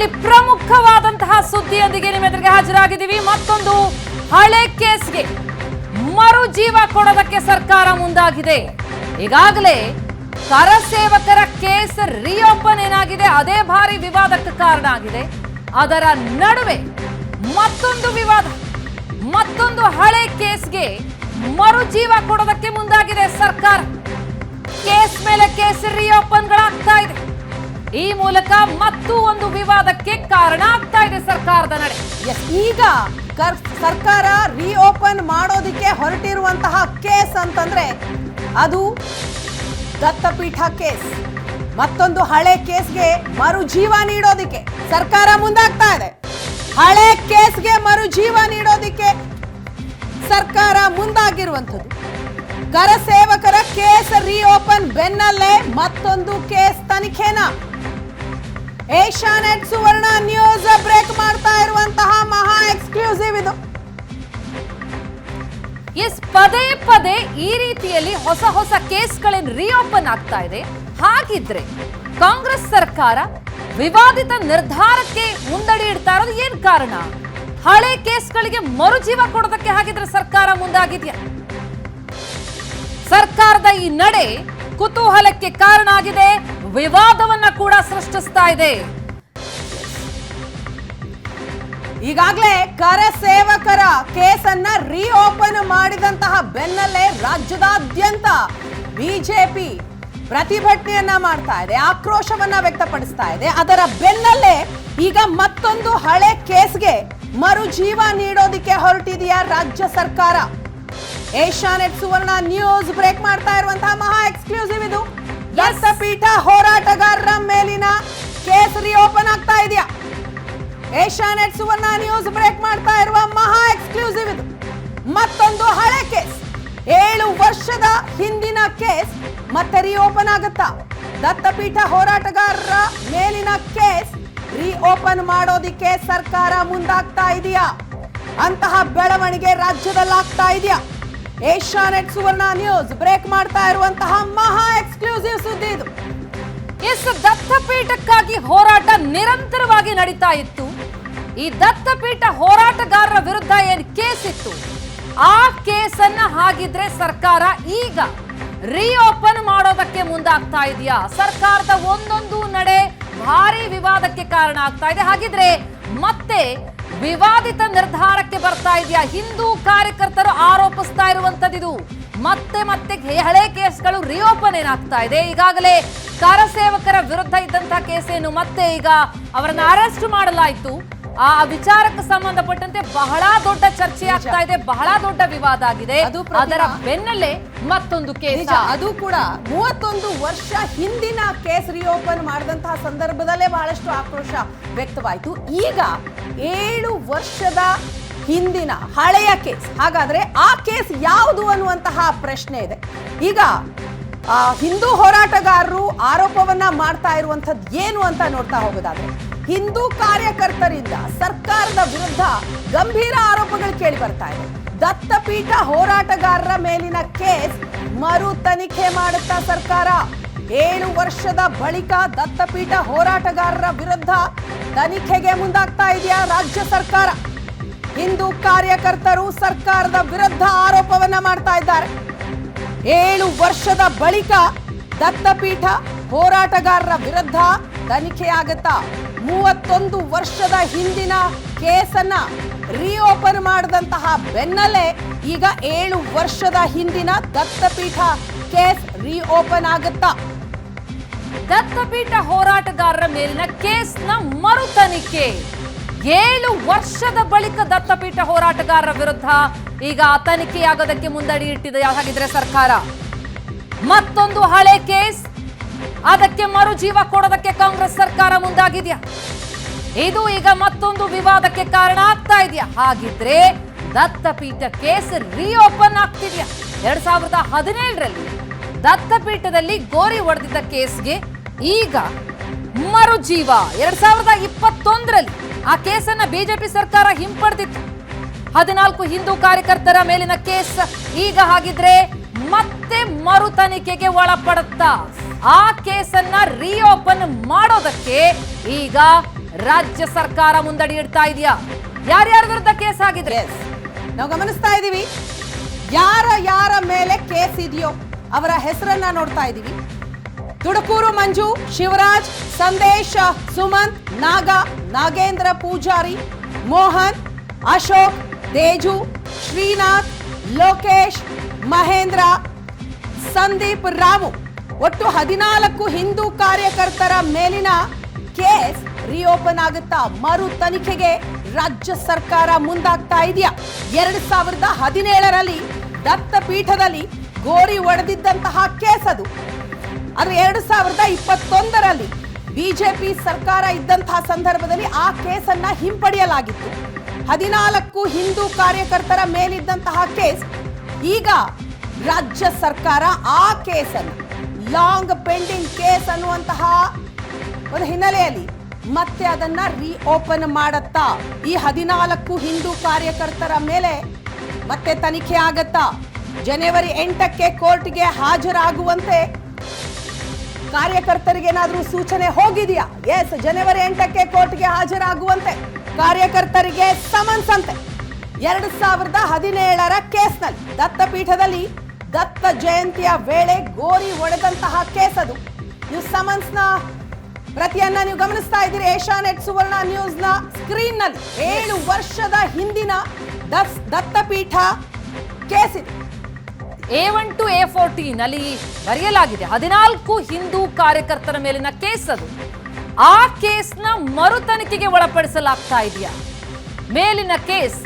ರೀತಿಯಲ್ಲಿ ಪ್ರಮುಖವಾದಂತಹ ಸುದ್ದಿಯೊಂದಿಗೆ ನಿಮ್ಮ ಎದುರಿಗೆ ಹಾಜರಾಗಿದ್ದೀವಿ. ಮತ್ತೊಂದು ಹಳೆ ಕೇಸ್ಗೆ ಮರು ಜೀವ ಕೊಡೋದಕ್ಕೆ ಸರ್ಕಾರ ಮುಂದಾಗಿದೆ. ಈಗಾಗಲೇ ಕರಸೇವಕರ ಕೇಸ್ ರಿಓಪನ್ ಏನಾಗಿದೆ, ಅದೇ ಭಾರಿ ವಿವಾದಕ್ಕೆ ಕಾರಣ ಆಗಿದೆ. ಅದರ ನಡುವೆ ಮತ್ತೊಂದು ವಿವಾದ, ಮತ್ತೊಂದು ಹಳೆ ಕೇಸ್ಗೆ ಮರು ಜೀವ ಕೊಡೋದಕ್ಕೆ ಮುಂದಾಗಿದೆ ಸರ್ಕಾರ. ಕೇಸ್ ಮೇಲೆ ಕೇಸ್ ರಿಓಪನ್ಗಳಾಗ್ತಾ ಇದೆ. ಈ ಮೂಲಕ ಮತ್ತೂ ಒಂದು ವಿವಾದಕ್ಕೆ ಕಾರಣ ಆಗ್ತಾ ಇದೆ ಸರ್ಕಾರದ ನಡೆ. ಈಗ ಸರ್ಕಾರ ರಿಓಪನ್ ಮಾಡೋದಿಕ್ಕೆ ಹೊರಟಿರುವಂತಹ ಕೇಸ್ ಅಂತಂದ್ರೆ ಅದು ದತ್ತಪೀಠ ಕೇಸ್. ಮತ್ತೊಂದು ಹಳೆ ಕೇಸ್ಗೆ ಮರು ಜೀವ ನೀಡೋದಿಕ್ಕೆ ಸರ್ಕಾರ ಮುಂದಾಗ್ತಾ ಇದೆ. ಹಳೆ ಕೇಸ್ಗೆ ಮರು ಜೀವ ನೀಡೋದಿಕ್ಕೆ ಸರ್ಕಾರ ಮುಂದಾಗಿರುವಂಥದ್ದು. ಕರಸೇವಕರ ಕೇಸ್ ರಿಓಪನ್ ಬೆನ್ನಲ್ಲೇ ಮತ್ತೊಂದು ಕೇಸ್ ತನಿಖೆನ ಏಷ್ಯಾನೆಟ್ ಸುವರ್ಣ ನ್ಯೂಸ್ ಬ್ರೇಕ್ ಮಾಡ್ತಾ ಇರುವಂತಹ ಮಹಾ ಎಕ್ಸ್ಕ್ಲೂಸಿವ್ ಇದು. ಪದೇ ಪದೇ ಈ ರೀತಿಯಲ್ಲಿ ಹೊಸ ಹೊಸ ಕೇಸ್ಗಳೇನು ರಿಓಪನ್ ಆಗ್ತಾ ಇದೆ. ಹಾಗಿದ್ರೆ ಕಾಂಗ್ರೆಸ್ ಸರ್ಕಾರ ವಿವಾದಿತ ನಿರ್ಧಾರಕ್ಕೆ ಮುಂದಡಿ ಇಡ್ತಾ ಇರೋದು ಏನ್ ಕಾರಣ? ಹಳೆ ಕೇಸ್ಗಳಿಗೆ ಮರುಜೀವ ಕೊಡೋದಕ್ಕೆ ಹಾಗಿದ್ರೆ ಸರ್ಕಾರ ಮುಂದಾಗಿದೆಯಾ? ಸರ್ಕಾರದ ಈ ನಡೆ ಕುತೂಹಲಕ್ಕೆ ಕಾರಣ ಆಗಿದೆ, ವಿವಾದವನ್ನ ಕೂಡ ಸೃಷ್ಟಿಸ್ತಾ ಇದೆ. ಈಗಾಗಲೇ ಕರಸೇವಕರ ಕೇಸನ್ನ ರಿಓಪನ್ ಮಾಡಿದಂತಹ ಬೆನ್ನಲ್ಲೇ ರಾಜ್ಯದಾದ್ಯಂತ ಬಿಜೆಪಿ ಪ್ರತಿಭಟನೆಯನ್ನ ಮಾಡ್ತಾ ಇದೆ, ಆಕ್ರೋಶವನ್ನ ವ್ಯಕ್ತಪಡಿಸ್ತಾ ಇದೆ. ಅದರ ಬೆನ್ನಲ್ಲೇ ಈಗ ಮತ್ತೊಂದು ಹಳೆ ಕೇಸ್ಗೆ ಮರು ಜೀವ ನೀಡೋದಿಕ್ಕೆ ಹೊರಟಿದೆಯಾ ರಾಜ್ಯ ಸರ್ಕಾರ. ಏಷ್ಯಾನೆಟ್ ಸುವರ್ಣ ನ್ಯೂಸ್ ಬ್ರೇಕ್ ಮಾಡ್ತಾ ಇರುವಂತಹ ಮಹಾ ಎಕ್ಸ್ಕ್ಲೂಸಿವ್ ಇದು. ದತ್ತಪೀಠ ಹೋರಾಟಗಾರರ ಮೇಲಿನ ಕೇಸ್ ರಿಓಪನ್ ಆಗ್ತಾ ಇದೆಯಾ? ಏಷ್ಯಾನೆಟ್ ಸುವರ್ಣ ನ್ಯೂಸ್ ಬ್ರೇಕ್ ಮಾಡ್ತಾ ಇರುವ ಮಹಾ ಎಕ್ಸ್ಕ್ಲೂಸಿವ್ ಇದು. ಮತ್ತೊಂದು ಹಳೆ ಕೇಸ್, 7 ವರ್ಷದ ಹಿಂದಿನ ಕೇಸ್ ಮತ್ತೆ ರಿಓಪನ್ ಆಗುತ್ತಾ? ದತ್ತಪೀಠ ಹೋರಾಟಗಾರರ ಮೇಲಿನ ಕೇಸ್ ರಿಓಪನ್ ಮಾಡೋದಿಕ್ಕೆ ಸರ್ಕಾರ ಮುಂದಾಗ್ತಾ ಇದೆಯಾ? ಅಂತಹ ಬೆಳವಣಿಗೆ ರಾಜ್ಯದಲ್ಲಾಗ್ತಾ ಇದೆಯಾ? ಏಷ್ಯಾನೆಟ್ ಸುವರ್ಣ ನ್ಯೂಸ್ ಬ್ರೇಕ್ ಮಾಡ್ತಾ ಇರುವಂತಹ ಮಹಾ ಎಕ್ಸ್ಕ್ಲೂಸಿವ್ ಸುದ್ದಿ ಇದು. ದತ್ತಪೀಠಕ್ಕಾಗಿ ಹೋರಾಟ ನಿರಂತರವಾಗಿ ನಡೀತಾ ಇತ್ತು. ಈ ದತ್ತಪೀಠ ಹೋರಾಟಗಾರರ ವಿರುದ್ಧ ಏನ್ ಕೇಸ್ ಇತ್ತು, ಆ ಕೇಸನ್ನ ಹಾಗಿದ್ರೆ ಸರ್ಕಾರ ಈಗ ರಿಓಪನ್ ಮಾಡೋದಕ್ಕೆ ಮುಂದಾಗ್ತಾ ಇದೆಯಾ? ಸರ್ಕಾರದ ಒಂದೊಂದು ನಡೆ ಭಾರಿ ವಿವಾದಕ್ಕೆ ಕಾರಣ ಆಗ್ತಾ ಇದೆ. ಹಾಗಿದ್ರೆ ಮತ್ತೆ ವಿವಾದಿತ ನಿರ್ಧಾರಕ್ಕೆ ಬರ್ತಾ ಇದೆಯಾ? ಹಿಂದೂ ಕಾರ್ಯಕರ್ತರು ಆರೋಪಿಸ್ತಾ ಇರುವಂತದ್ದು ಮತ್ತೆ ಮತ್ತೆ ಹಳೆ ಕೇಸ್ಗಳು ರಿಓಪನ್ ಏನಾಗ್ತಾ ಇದೆ. ಈಗಾಗಲೇ ಕರಸೇವಕರ ವಿರುದ್ಧ ಇದ್ದಂತಹ ಕೇಸೇನು ಮತ್ತೆ ಈಗ ಅವರನ್ನು ಅರೆಸ್ಟ್ ಮಾಡಲಾಯಿತು. ಆ ವಿಚಾರಕ್ಕೆ ಸಂಬಂಧಪಟ್ಟಂತೆ ಬಹಳ ದೊಡ್ಡ ಚರ್ಚೆ ಆಗ್ತಾ ಇದೆ, ಬಹಳ ದೊಡ್ಡ ವಿವಾದ ಆಗಿದೆ. ಅದರ ಬೆನ್ನಲ್ಲೇ ಮತ್ತೊಂದು ಕೇಸ್, ಅದು ಕೂಡ 31 ವರ್ಷ ಹಿಂದಿನ ಕೇಸ್ ರಿಓಪನ್ ಮಾಡಿದಂತಹ ಸಂದರ್ಭದಲ್ಲೇ ಬಹಳಷ್ಟು ಆಕ್ರೋಶ ವ್ಯಕ್ತವಾಯಿತು. ಈಗ 7 ವರ್ಷದ ಹಿಂದಿನ ಹಳೆಯ ಕೇಸ್, ಹಾಗಾದ್ರೆ ಆ ಕೇಸ್ ಯಾವುದು ಅನ್ನುವಂತಹ ಪ್ರಶ್ನೆ ಇದೆ. ಈಗ ಹಿಂದೂ ಹೋರಾಟಗಾರರು ಆರೋಪವನ್ನ ಮಾಡ್ತಾ ಇರುವಂತದ್ದು ಏನು ಅಂತ ನೋಡ್ತಾ ಹೋಗೋದಾದ್ರೆ, ಹಿಂದೂ ಕಾರ್ಯಕರ್ತರಿಂದ ಸರ್ಕಾರದ ವಿರುದ್ಧ ಗಂಭೀರ ಆರೋಪಗಳು ಕೇಳಿ ಬರ್ತಾ ಇದೆ. ದತ್ತಪೀಠ ಹೋರಾಟಗಾರರ ಮೇಲಿನ ಕೇಸ್ ಮರು ತನಿಖೆ ಮಾಡುತ್ತಾ ಸರ್ಕಾರ? 7 ವರ್ಷದ ಬಳಿಕ ದತ್ತಪೀಠ ಹೋರಾಟಗಾರರ ವಿರುದ್ಧ ತನಿಖೆಗೆ ಮುಂದಾಗ್ತಾ ಇದೆಯಾ ರಾಜ್ಯ ಸರ್ಕಾರ? ಹಿಂದೂ ಕಾರ್ಯಕರ್ತರು ಸರ್ಕಾರದ ವಿರುದ್ಧ ಆರೋಪವನ್ನ ಮಾಡ್ತಾ ಇದ್ದಾರೆ. 7 ವರ್ಷದ ಬಳಿಕ ದತ್ತಪೀಠ ಹೋರಾಟಗಾರರ ವಿರುದ್ಧ ತನಿಖೆಯಾಗುತ್ತಾ? 31 ವರ್ಷದ ಹಿಂದಿನ ಕೇಸನ್ನ ರಿಓಪನ್ ಮಾಡಿದಂತಹ ಬೆನ್ನಲ್ಲೇ ಈಗ 7 ವರ್ಷದ ಹಿಂದಿನ ದತ್ತಪೀಠ ಕೇಸ್ ರಿಓಪನ್ ಆಗುತ್ತಾ? ದತ್ತಪೀಠ ಹೋರಾಟಗಾರರ ಮೇಲಿನ ಕೇಸ್ನ ಮರು ತನಿಖೆ 7 ವರ್ಷದ ಬಳಿಕ ದತ್ತಪೀಠ ಹೋರಾಟಗಾರರ ವಿರುದ್ಧ ಈಗ ತನಿಖೆಯಾಗೋದಕ್ಕೆ ಮುಂದಡಿ ಇಟ್ಟಿದೆ ಹಾಗಿದ್ರೆ ಸರ್ಕಾರ. ಮತ್ತೊಂದು ಹಳೆ ಕೇಸ್, ಅದಕ್ಕೆ ಮರು ಜೀವ ಕೊಡೋದಕ್ಕೆ ಕಾಂಗ್ರೆಸ್ ಸರ್ಕಾರ ಮುಂದಾಗಿದೆಯಾ? ಇದು ಈಗ ಮತ್ತೊಂದು ವಿವಾದಕ್ಕೆ ಕಾರಣ ಆಗ್ತಾ ಇದೆಯಾ? ಹಾಗಿದ್ರೆ ದತ್ತಪೀಠ ಕೇಸ್ ರಿಓಪನ್ ಆಗ್ತಿದೆಯಾ? 2017ರಲ್ಲಿ ದತ್ತಪೀಠದಲ್ಲಿ ಗೋರಿ ಹೊಡೆದಿದ್ದ ಕೇಸ್ಗೆ ಈಗ ಮರು ಜೀವ. 2021ರಲ್ಲಿ ಆ ಕೇಸನ್ನ ಬಿಜೆಪಿ ಸರ್ಕಾರ ಹಿಂಪಡೆದಿತ್ತು. 14 ಹಿಂದೂ ಕಾರ್ಯಕರ್ತರ ಮೇಲಿನ ಕೇಸ್ ಈಗ ಹಾಗಿದ್ರೆ ಮತ್ತೆ ಮರು ತನಿಖೆಗೆ ಒಳಪಡುತ್ತಾ? ಆ ಕೇಸನ್ನ ರಿಓಪನ್ ಮಾಡೋದಕ್ಕೆ ಈಗ ರಾಜ್ಯ ಸರ್ಕಾರ ಮುಂದಡಿ ಇಡ್ತಾ ಇದೆಯಾ? ಯಾರ್ಯಾರ ವಿರುದ್ಧ ಕೇಸ್ ಆಗಿದ್ರೆ ನಾವು ಗಮನಿಸ್ತಾ ಇದೀವಿ. ಯಾರ ಮೇಲೆ ಕೇಸ್ ಇದೆಯೋ ಅವರ ಹೆಸರನ್ನ ನೋಡ್ತಾ ಇದೀವಿ. ತುಡಕೂರು ಮಂಜು, ಶಿವರಾಜ್, ಸಂದೇಶ್, ಸುಮಂತ್, ನಾಗೇಂದ್ರ ಪೂಜಾರಿ, ಮೋಹನ್, ಅಶೋಕ್, ತೇಜು, ಶ್ರೀನಾಥ್, ಲೋಕೇಶ್, ಮಹೇಂದ್ರ, ಸಂದೀಪ್, ರಾಮು, ಒಟ್ಟು 14 ಹಿಂದೂ ಕಾರ್ಯಕರ್ತರ ಮೇಲಿನ ಕೇಸ್ ರಿಓಪನ್ ಆಗುತ್ತಾ? ಮರು ತನಿಖೆಗೆ ರಾಜ್ಯ ಸರ್ಕಾರ ಮುಂದಾಗ್ತಾ ಇದೆಯಾ? 2017ರಲ್ಲಿ ದತ್ತಪೀಠದಲ್ಲಿ ಗೋರಿ ಒಡೆದಿದ್ದಂತಹ ಕೇಸ್ ಅದು 2021ರಲ್ಲಿ ಬಿಜೆಪಿ ಸರ್ಕಾರ ಇದ್ದಂತಹ ಸಂದರ್ಭದಲ್ಲಿ ಆ ಕೇಸನ್ನ ಹಿಂಪಡೆಯಲಾಗಿತ್ತು. 14 ಹಿಂದೂ ಕಾರ್ಯಕರ್ತರ ಮೇಲಿದ್ದಂತಹ ಕೇಸ್ ಈಗ ರಾಜ್ಯ ಸರ್ಕಾರ ಆ ಕೇಸನ್ನು ಲಾಂಗ್ ಪೆಂಡಿಂಗ್ ಕೇಸ್ ಅನ್ನುವಂತಹ ಒಂದು ಹಿನ್ನೆಲೆಯಲ್ಲಿ ಮತ್ತೆ ಅದನ್ನ ರಿಓಪನ್ ಮಾಡತ್ತಾ? ಈ 14 ಹಿಂದೂ ಕಾರ್ಯಕರ್ತರ ಮೇಲೆ ಮತ್ತೆ ತನಿಖೆ ಆಗತ್ತಾ? ಜನವರಿ 8ಕ್ಕೆ ಕೋರ್ಟ್ಗೆ ಹಾಜರಾಗುವಂತೆ ಕಾರ್ಯಕರ್ತರಿಗೆ ಏನಾದ್ರೂ ಸೂಚನೆ ಹೋಗಿದೆಯಾ? ಎಸ್, ಜನವರಿ 8ಕ್ಕೆ ಕೋರ್ಟ್ಗೆ ಹಾಜರಾಗುವಂತೆ ಕಾರ್ಯಕರ್ತರಿಗೆ ಸಮನ್ಸ್ ಅಂತೆ. 2017ರ ಕೇಸ್ನಲ್ಲಿ ದತ್ತಪೀಠದಲ್ಲಿ ದತ್ತ ಜಯಂತಿಯ ವೇಳೆ ಗೋರಿ ಒಡೆದಂತಹ ಕೇಸ್ ಅದು. ನೀವು ಸಮನ್ಸ್ನ ಪ್ರತಿಯನ್ನ ನೀವು ಗಮನಿಸ್ತಾ ಇದ್ದೀರಿ ಏಷ್ಯಾನೆಟ್ ಸುವರ್ಣ ನ್ಯೂಸ್ನ ಸ್ಕ್ರೀನ್ ನಲ್ಲಿ. 7 ವರ್ಷದ ಹಿಂದಿನ ದತ್ತಪೀಠ ಕೇಸ್ ಇದೆ. A1 to A14 ಅಲ್ಲಿ ಬರೆಯಲಾಗಿದೆ 14 ಹಿಂದೂ ಕಾರ್ಯಕರ್ತರ ಮೇಲಿನ ಕೇಸ್ ಅದು. ಆ ಕೇಸ್ನ ಮರು ತನಿಖೆಗೆ ಒಳಪಡಿಸಲಾಗ್ತಾ ಇದೆಯಾ? ಮೇಲಿನ ಕೇಸ್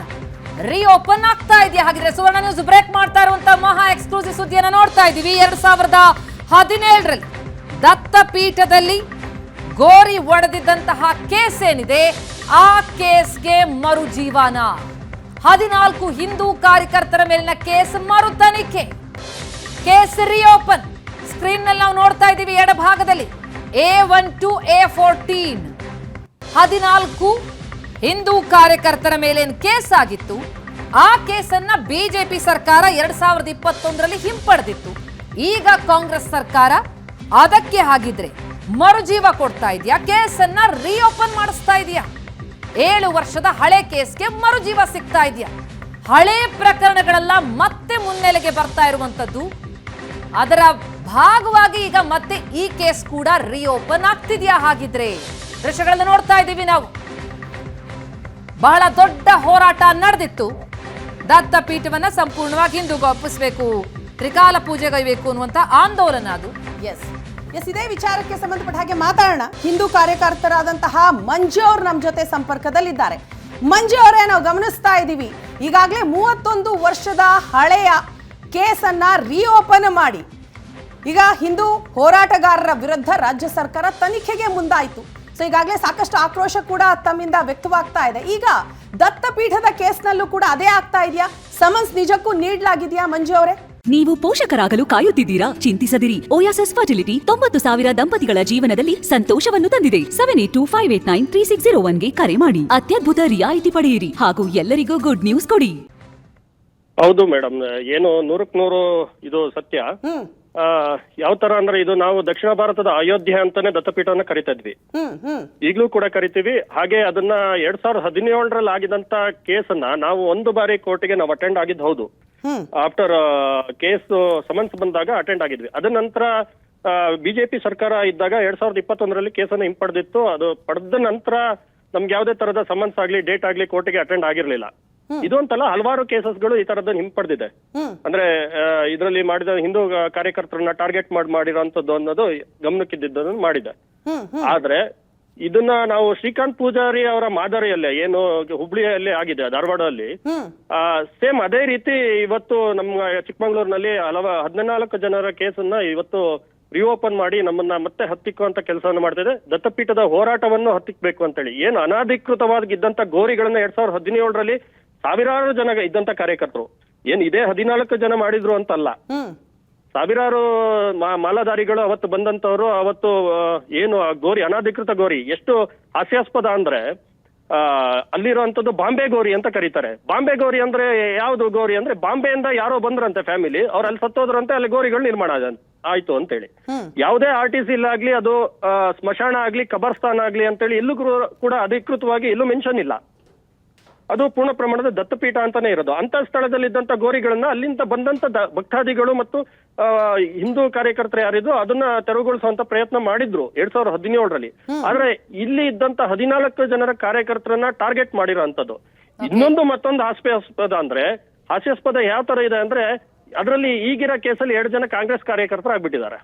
ರಿಓಪನ್ ಆಗ್ತಾ ಇದೆಯಾ? ಹಾಗಿದ್ರೆ ಸುವರ್ಣ ನ್ಯೂಸ್ ಬ್ರೇಕ್ ಮಾಡ್ತಾ ಇರುವಂತಹ ಮಹಾ ಎಕ್ಸ್ಕ್ಲೂಸಿವ್ ಸುದ್ದಿಯನ್ನು ನೋಡ್ತಾ ಇದ್ದೀವಿ. 2017ರಲ್ಲಿ ದತ್ತಪೀಠದಲ್ಲಿ ಗೋರಿ ಒಡೆದಿದ್ದಂತಹ ಕೇಸ್ ಏನಿದೆ, ಆ ಕೇಸ್ಗೆ ಮರು ಜೀವನ. 14 ಹಿಂದೂ ಕಾರ್ಯಕರ್ತರ ಮೇಲಿನ ಕೇಸ್ ಮರು ತನಿಖೆ, ಕೇಸ್ ರಿಓಪನ್. ಸ್ಕ್ರೀನ್ ನಲ್ಲಿ ನಾವು ನೋಡ್ತಾ ಇದ್ದೀವಿ ಎಡಭಾಗದಲ್ಲಿ A1 to A14 14 ಹಿಂದೂ ಕಾರ್ಯಕರ್ತರ ಮೇಲೇನು ಕೇಸ್ ಆಗಿತ್ತು, ಆ ಕೇಸನ್ನ ಬಿಜೆಪಿ ಸರ್ಕಾರ 2021ರಲ್ಲಿ ಹಿಂಪಡೆದಿತ್ತು. ಈಗ ಕಾಂಗ್ರೆಸ್ ಸರ್ಕಾರ ಅದಕ್ಕೆ ಹಾಗಿದ್ರೆ ಮರುಜೀವ ಕೊಡ್ತಾ ಇದೆಯಾ? ಕೇಸನ್ನ ರಿಓಪನ್ ಮಾಡಿಸ್ತಾ ಇದೆಯಾ? 7 ವರ್ಷದ ಹಳೆ ಕೇಸ್ಗೆ ಮರುಜೀವ ಸಿಗ್ತಾ ಇದೆಯಾ? ಹಳೆ ಪ್ರಕರಣಗಳೆಲ್ಲ ಮತ್ತೆ ಮುನ್ನೆಲೆಗೆ ಬರ್ತಾ ಇರುವಂತದ್ದು, ಅದರ ಭಾಗವಾಗಿ ಈಗ ಮತ್ತೆ ಈ ಕೇಸ್ ಕೂಡ ರಿಓಪನ್ ಆಗ್ತಿದೆಯಾ? ಹಾಗಿದ್ರೆ ದೃಶ್ಯಗಳನ್ನು ನೋಡ್ತಾ ಇದ್ದೀವಿ ನಾವು. ಬಹಳ ದೊಡ್ಡ ಹೋರಾಟ ನಡೆದಿತ್ತು. ದತ್ತಪೀಠವನ್ನ ಸಂಪೂರ್ಣವಾಗಿ ಹಿಂದೂಗೆ ಒಪ್ಪಿಸಬೇಕು, ತ್ರಿಕಾಲ ಪೂಜೆಗೈಬೇಕು ಅನ್ನುವಂತ ಆಂದೋಲನ ಅದು. ಎಸ್, ಇದೇ ವಿಚಾರಕ್ಕೆ ಸಂಬಂಧಪಟ್ಟ ಹಾಗೆ ಮಾತಾಡೋಣ. ಹಿಂದೂ ಕಾರ್ಯಕರ್ತರಾದಂತಹ ಮಂಜು ಅವರು ನಮ್ಮ ಜೊತೆ ಸಂಪರ್ಕದಲ್ಲಿದ್ದಾರೆ. ಮಂಜು ಅವರೇ, ನಾವು ಗಮನಿಸ್ತಾ ಇದ್ದೀವಿ ಈಗಾಗಲೇ 31 ವರ್ಷದ ಹಳೆಯ ಕೇಸನ್ನ ರಿಓಪನ್ ಮಾಡಿ ಈಗ ಹಿಂದೂ ಹೋರಾಟಗಾರರ ವಿರುದ್ಧ ರಾಜ್ಯ ಸರ್ಕಾರ ತನಿಖೆಗೆ ಮುಂದಾಯಿತು. ಸೊ ಈಗಾಗಲೇ ಸಾಕಷ್ಟು ಆಕ್ರೋಶ ಕೂಡ ತಮ್ಮಿಂದ ವ್ಯಕ್ತವಾಗ್ತಾ ಇದೆ. ಈಗ ದತ್ತಪೀಠದ ಕೇಸ್ನಲ್ಲೂ ಕೂಡ ಅದೇ ಆಗ್ತಾ ಇದೆಯಾ? ಸಮನ್ಸ್ ನಿಜಕ್ಕೂ ನೀಡಲಾಗಿದೆಯಾ? ಮಂಜು ಅವರೇ, ನೀವು ಪೋಷಕರಾಗಲು ಕಾಯುತ್ತಿದ್ದೀರಾ? ಚಿಂತಿಸದಿರಿ. ಓಯಾಸಿಸ್ ಫರ್ಟಿಲಿಟಿ 90,000 ದಂಪತಿಗಳ ಜೀವನದಲ್ಲಿ ಸಂತೋಷವನ್ನು ತಂದಿದೆ. 7825893601ಗೆ ಕರೆ ಮಾಡಿ. ಅತ್ಯದ್ಭುತ ರಿಯಾಯಿತಿ ಪಡೆಯಿರಿ ಹಾಗೂ ಎಲ್ಲರಿಗೂ ಗುಡ್ ನ್ಯೂಸ್ ಕೊಡಿ. ಹೌದು ಮೇಡಮ್, ಏನು 100ಕ್ಕೆ 100 ಇದು ಸತ್ಯ. ಯಾವ ತರ ಅಂದ್ರೆ, ಇದು ನಾವು ದಕ್ಷಿಣ ಭಾರತದ ಅಯೋಧ್ಯೆ ಅಂತಾನೆ ದತ್ತಪೀಠವನ್ನ ಕರಿತಾ ಇದ್ವಿ, ಈಗಲೂ ಕೂಡ ಕರಿತೀವಿ. ಹಾಗೆ ಅದನ್ನ 2017ರಲ್ಲಿ ಆಗಿದಂತ ಕೇಸನ್ನ ನಾವು ಒಂದು ಬಾರಿ ಕೋರ್ಟಿಗೆ ನಾವು ಅಟೆಂಡ್ ಆಗಿದ್ದು ಹೌದು. ಆಫ್ಟರ್ ಕೇಸ್ ಸಮನ್ಸ್ ಬಂದಾಗ ಅಟೆಂಡ್ ಆಗಿದ್ವಿ. ಅದ ನಂತರ ಬಿಜೆಪಿ ಸರ್ಕಾರ ಇದ್ದಾಗ 2021ರಲ್ಲಿ ಕೇಸನ್ನು ಹಿಂಪಡೆದಿತ್ತು. ಅದು ಪಡೆದ ನಂತರ ನಮ್ಗೆ ಯಾವುದೇ ತರದ ಸಮನ್ಸ್ ಆಗ್ಲಿ ಡೇಟ್ ಆಗ್ಲಿ ಕೋರ್ಟಿಗೆ ಅಟೆಂಡ್ ಆಗಿರ್ಲಿಲ್ಲ. ಇದು ಅಂತಲ್ಲ, ಹಲವಾರು ಕೇಸಸ್ಗಳು ಈ ತರದನ್ನ ಹಿಂಪಡೆದಿದೆ. ಅಂದ್ರೆ ಇದರಲ್ಲಿ ಮಾಡಿದ ಹಿಂದೂ ಕಾರ್ಯಕರ್ತರನ್ನ ಟಾರ್ಗೆಟ್ ಮಾಡಿರೋಂಥದ್ದು ಅನ್ನೋದು ಗಮನಕ್ಕಿದ್ದನ್ನು ಮಾಡಿದೆ. ಆದ್ರೆ ಇದನ್ನ ನಾವು ಶ್ರೀಕಾಂತ್ ಪೂಜಾರಿ ಅವರ ಮಾದರಿಯಲ್ಲೇ ಏನು ಹುಬ್ಳಿಯಲ್ಲಿ ಆಗಿದೆ, ಧಾರವಾಡದಲ್ಲಿ ಸೇಮ್ ಅದೇ ರೀತಿ ಇವತ್ತು ನಮ್ಮ ಚಿಕ್ಕಮಂಗ್ಳೂರಿನಲ್ಲಿ 14 ಜನರ ಕೇಸನ್ನ ಇವತ್ತು ರಿಓಪನ್ ಮಾಡಿ ನಮ್ಮನ್ನ ಮತ್ತೆ ಹತ್ತಿಕ್ಕುವಂತ ಕೆಲಸವನ್ನು ಮಾಡ್ತಿದೆ. ದತ್ತಪೀಠದ ಹೋರಾಟವನ್ನು ಹತ್ತಿಕ್ಬೇಕು ಅಂತೇಳಿ ಏನು ಅನಾಧಿಕೃತವಾಗಿದ್ದಂತ ಗೋರಿಗಳನ್ನ 2017ರಲ್ಲಿ ಸಾವಿರಾರು ಜನ ಇದ್ದಂತ ಕಾರ್ಯಕರ್ತರು ಏನ್ ಇದೇ 14 ಜನ ಮಾಡಿದ್ರು ಅಂತಲ್ಲ, ಸಾವಿರಾರು ಮಾಲಾಧಾರಿಗಳು ಅವತ್ತು ಬಂದಂತವ್ರು ಅವತ್ತು ಏನು ಗೋರಿ ಅನಾಧಿಕೃತ ಗೋರಿ ಎಷ್ಟು ಹಾಸ್ಯಾಸ್ಪದ ಅಂದ್ರೆ ಅಲ್ಲಿರುವಂತದ್ದು ಬಾಂಬೆ ಗೌರಿ ಅಂತ ಕರೀತಾರೆ. ಬಾಂಬೆ ಗೌರಿ ಅಂದ್ರೆ ಯಾವ್ದು ಗೌರಿ ಅಂದ್ರೆ ಬಾಂಬೆಯಿಂದ ಯಾರೋ ಬಂದ್ರಂತೆ ಫ್ಯಾಮಿಲಿ, ಅವ್ರು ಅಲ್ಲಿ ಸತ್ತೋದ್ರಂತೆ, ಅಲ್ಲಿ ಗೌರಿಗಳು ನಿರ್ಮಾಣ ಆಯ್ತು ಅಂತೇಳಿ. ಯಾವುದೇ ಆರ್ಟಿಸಿ ಇಲ್ಲಾಗ್ಲಿ, ಅದು ಸ್ಮಶಾನ ಆಗ್ಲಿ, ಕಬರ್ಸ್ಥಾನ ಆಗ್ಲಿ ಅಂತೇಳಿ ಎಲ್ಲೂ ಕೂಡ ಅಧಿಕೃತವಾಗಿ ಎಲ್ಲೂ ಮೆನ್ಷನ್ ಇಲ್ಲ. ಅದು ಪೂರ್ಣ ಪ್ರಮಾಣದ ದತ್ತಪೀಠ ಅಂತಾನೆ ಇರೋದು. ಅಂತ ಸ್ಥಳದಲ್ಲಿ ಇದ್ದಂತ ಗೋರಿಗಳನ್ನ ಅಲ್ಲಿಂದ ಬಂದಂತ ಭಕ್ತಾದಿಗಳು ಮತ್ತು ಹಿಂದೂ ಕಾರ್ಯಕರ್ತರು ಯಾರಿದ್ರು ಅದನ್ನ ತೆರವುಗೊಳಿಸುವಂತ ಪ್ರಯತ್ನ ಮಾಡಿದ್ರು 2017ರಲ್ಲಿ. ಆದ್ರೆ ಇಲ್ಲಿ ಇದ್ದಂತ 14 ಜನರ ಕಾರ್ಯಕರ್ತರನ್ನ ಟಾರ್ಗೆಟ್ ಮಾಡಿರೋಂಥದ್ದು. ಇನ್ನೊಂದು ಮತ್ತೊಂದು ಹಾಸ್ಯಾಸ್ಪದ ಯಾವ ತರ ಇದೆ ಅಂದ್ರೆ, ಅದರಲ್ಲಿ ಈಗಿರೋ ಕೇಸಲ್ಲಿ 2 ಜನ ಕಾಂಗ್ರೆಸ್ ಕಾರ್ಯಕರ್ತರಾಗ್ಬಿಟ್ಟಿದ್ದಾರೆ.